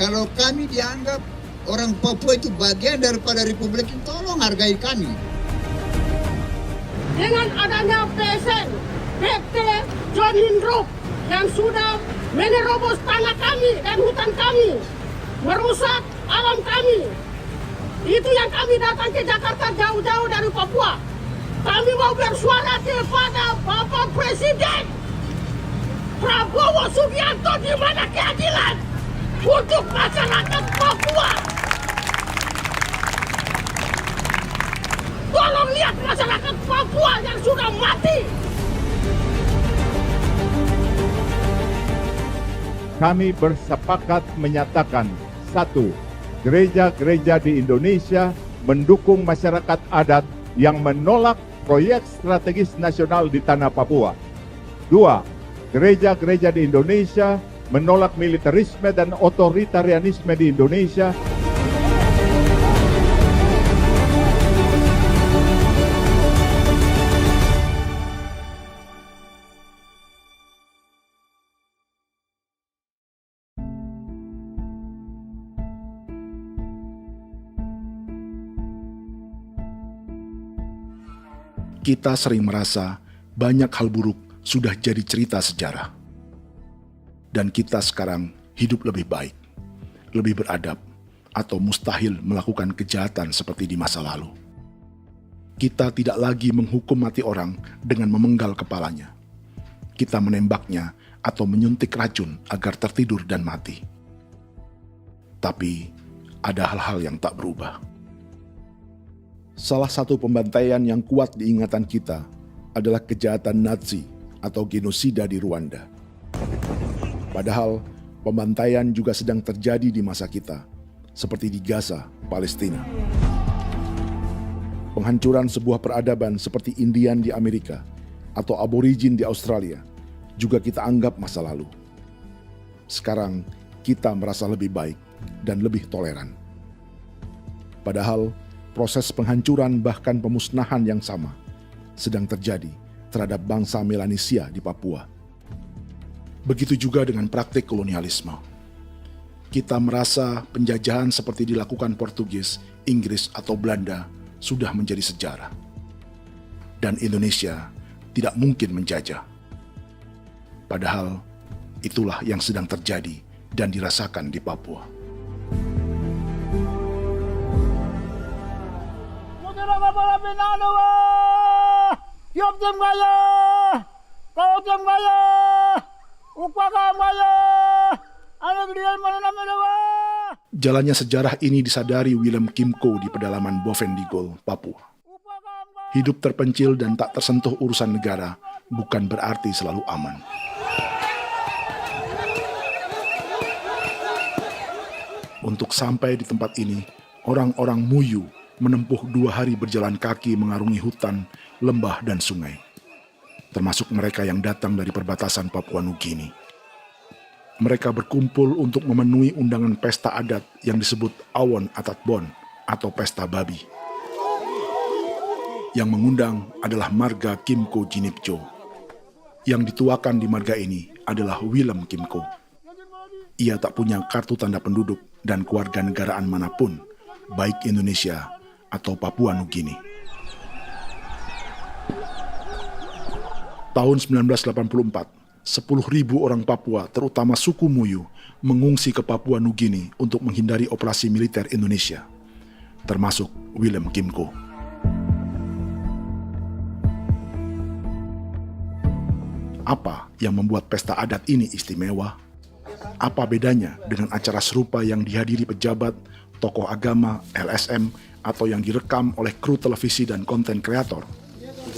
[SPEAKER 5] Kalau kami dianggap orang Papua itu bagian daripada Republik ini, tolong hargai kami.
[SPEAKER 15] Dengan adanya PSN, PT John Hindruk yang sudah menerobos tanah kami dan hutan kami, merusak alam kami. Itu yang kami datang ke Jakarta jauh-jauh dari Papua. Kami mau bersuara kepada Bapak Presiden Prabowo Subianto, di mana keadilan untuk masyarakat Papua. Tolong lihat masyarakat Papua yang sudah mati.
[SPEAKER 3] Kami bersepakat menyatakan, 1. Gereja-gereja di Indonesia mendukung masyarakat adat yang menolak proyek strategis nasional di tanah Papua. 2. Gereja-gereja di Indonesia menolak militerisme dan otoritarianisme di Indonesia.
[SPEAKER 2] Kita sering merasa banyak hal buruk sudah jadi cerita sejarah. Dan kita sekarang hidup lebih baik, lebih beradab, atau mustahil melakukan kejahatan seperti di masa lalu. Kita tidak lagi menghukum mati orang dengan memenggal kepalanya. Kita menembaknya atau menyuntik racun agar tertidur dan mati. Tapi ada hal-hal yang tak berubah. Salah satu pembantaian yang kuat di ingatan kita adalah kejahatan Nazi atau genosida di Rwanda. Padahal pembantaian juga sedang terjadi di masa kita, seperti di Gaza, Palestina. Penghancuran sebuah peradaban seperti Indian di Amerika atau aborigin di Australia juga kita anggap masa lalu. Sekarang kita merasa lebih baik dan lebih toleran. Padahal proses penghancuran bahkan pemusnahan yang sama sedang terjadi terhadap bangsa Melanesia di Papua. Begitu juga dengan praktik kolonialisme. Kita merasa penjajahan seperti dilakukan Portugis, Inggris, atau Belanda sudah menjadi sejarah. Dan Indonesia tidak mungkin menjajah. Padahal itulah yang sedang terjadi dan dirasakan di Papua. Jalannya sejarah ini disadari Willem Kimco di pedalaman Bovendigol, Papua. Hidup terpencil dan tak tersentuh urusan negara bukan berarti selalu aman. Untuk sampai di tempat ini, orang-orang Muyu menempuh 2 hari berjalan kaki mengarungi hutan, lembah, dan sungai. Termasuk mereka yang datang dari perbatasan Papua Nugini. Mereka berkumpul untuk memenuhi undangan pesta adat yang disebut Awon Atatbon atau Pesta Babi. Yang mengundang adalah marga Kimco Jinipjo. Yang dituakan di marga ini adalah Willem Kimco. Ia tak punya kartu tanda penduduk dan kewarganegaraan manapun, baik Indonesia atau Papua Nugini. Tahun 1984, 10.000 orang Papua, terutama suku Muyu, mengungsi ke Papua Nugini untuk menghindari operasi militer Indonesia, termasuk Willem Kimco. Apa yang membuat pesta adat ini istimewa? Apa bedanya dengan acara serupa yang dihadiri pejabat, tokoh agama, LSM, atau yang direkam oleh kru televisi dan konten kreator? 18.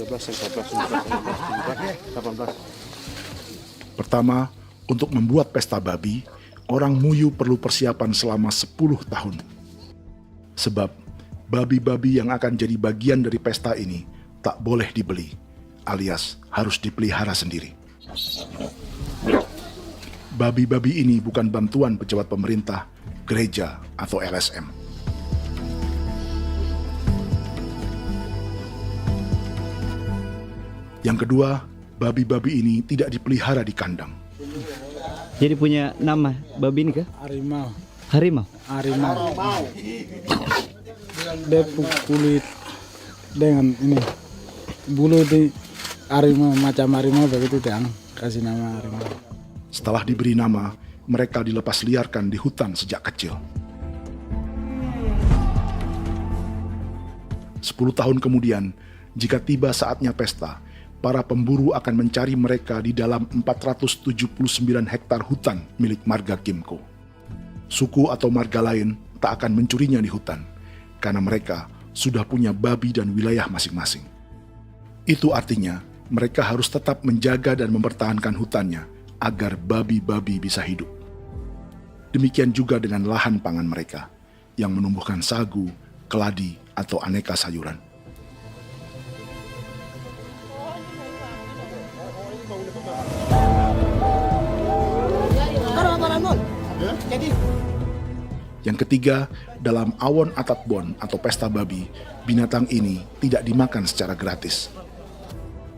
[SPEAKER 2] Pertama, untuk membuat pesta babi, orang Muyu perlu persiapan selama 10 tahun. Sebab, babi-babi yang akan jadi bagian dari pesta ini tak boleh dibeli, alias harus dipelihara sendiri. Babi-babi ini bukan bantuan pejabat pemerintah, gereja, atau LSM. Yang kedua, babi-babi ini tidak dipelihara di kandang.
[SPEAKER 8] Jadi punya nama babi ini kah?
[SPEAKER 11] Harimau.
[SPEAKER 8] Harimau?
[SPEAKER 11] Harimau. Dia kulit dengan ini bulu di harimau, macam harimau begitu yang kasih nama harimau.
[SPEAKER 2] Setelah diberi nama, mereka dilepas liarkan di hutan sejak kecil. 10 tahun kemudian, jika tiba saatnya pesta, para pemburu akan mencari mereka di dalam 479 hektar hutan milik marga Kimco. Suku atau marga lain tak akan mencurinya di hutan, karena mereka sudah punya babi dan wilayah masing-masing. Itu artinya, mereka harus tetap menjaga dan mempertahankan hutannya, agar babi-babi bisa hidup. Demikian juga dengan lahan pangan mereka, yang menumbuhkan sagu, keladi, atau aneka sayuran. Yang ketiga, dalam Awon Atatbon atau pesta babi, binatang ini tidak dimakan secara gratis.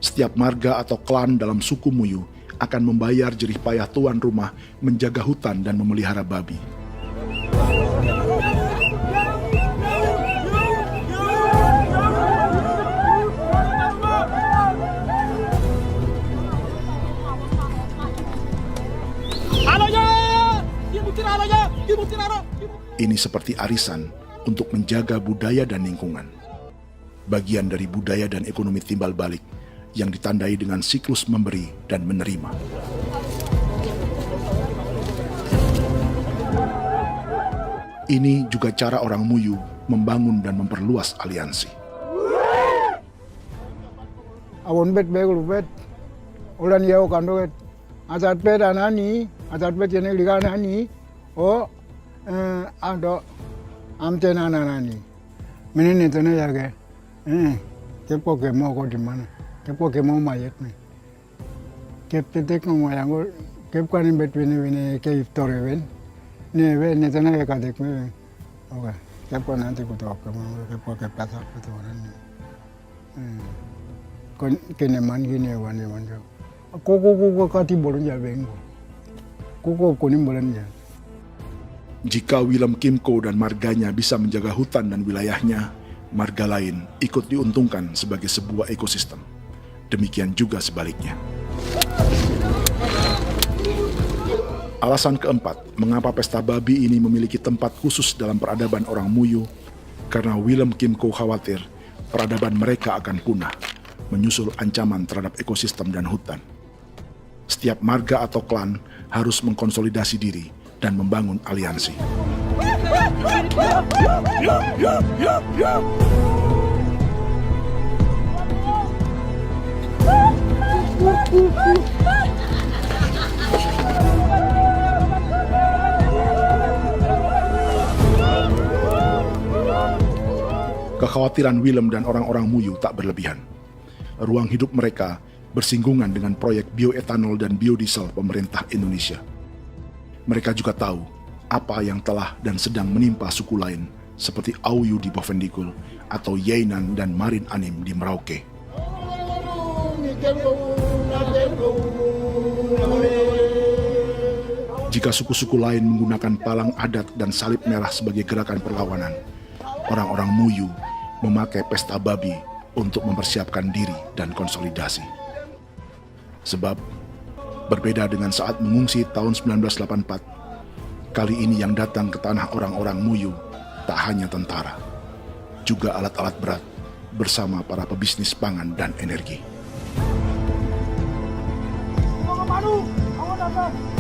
[SPEAKER 2] Setiap marga atau klan dalam suku Muyu akan membayar jerih payah tuan rumah menjaga hutan dan memelihara babi. Ini seperti arisan untuk menjaga budaya dan lingkungan. Bagian dari budaya dan ekonomi timbal balik yang ditandai dengan siklus memberi dan menerima. Ini juga cara orang Muyu membangun dan memperluas aliansi.
[SPEAKER 11] Awon bet begul bet, ulan yau kando bet, asat bet anani, asat bet jenis liga anani, oh ado amte anani, menini tu ni jaga, kepo kemo ko di mana, kepo kemo mayat ni, kep tetek mo mayango, kep kanin bet wini ke iftore wen, ni wen ni tu ni jaga dek me, oke, kepo nanti kutu aku, kepo kepasak kutu orang ni. Kene man gini wan jo. Koko kati bolon ja bengo. Koko kuning bolon ja.
[SPEAKER 2] Jika Willem Kimco dan marganya bisa menjaga hutan dan wilayahnya, marga lain ikut diuntungkan sebagai sebuah ekosistem. Demikian juga sebaliknya. Alasan keempat, mengapa pesta babi ini memiliki tempat khusus dalam peradaban orang Muyu, karena Willem Kim Ko khawatir peradaban mereka akan punah, menyusul ancaman terhadap ekosistem dan hutan. Setiap marga atau klan harus mengkonsolidasi diri dan membangun aliansi. Kekhawatiran Willem dan orang-orang Muyu tak berlebihan. Ruang hidup mereka bersinggungan dengan proyek bioetanol dan biodiesel pemerintah Indonesia. Mereka juga tahu apa yang telah dan sedang menimpa suku lain seperti Auyu di Bovendikul atau Yainan dan Marin Anim di Merauke. Jika suku-suku lain menggunakan palang adat dan salib merah sebagai gerakan perlawanan, orang-orang Muyu memakai pesta babi untuk mempersiapkan diri dan konsolidasi. Sebab, berbeda dengan saat mengungsi tahun 1984, kali ini yang datang ke tanah orang-orang Muyu tak hanya tentara, juga alat-alat berat bersama para pebisnis pangan dan energi.
[SPEAKER 1] Mau ke Madu, mau datang.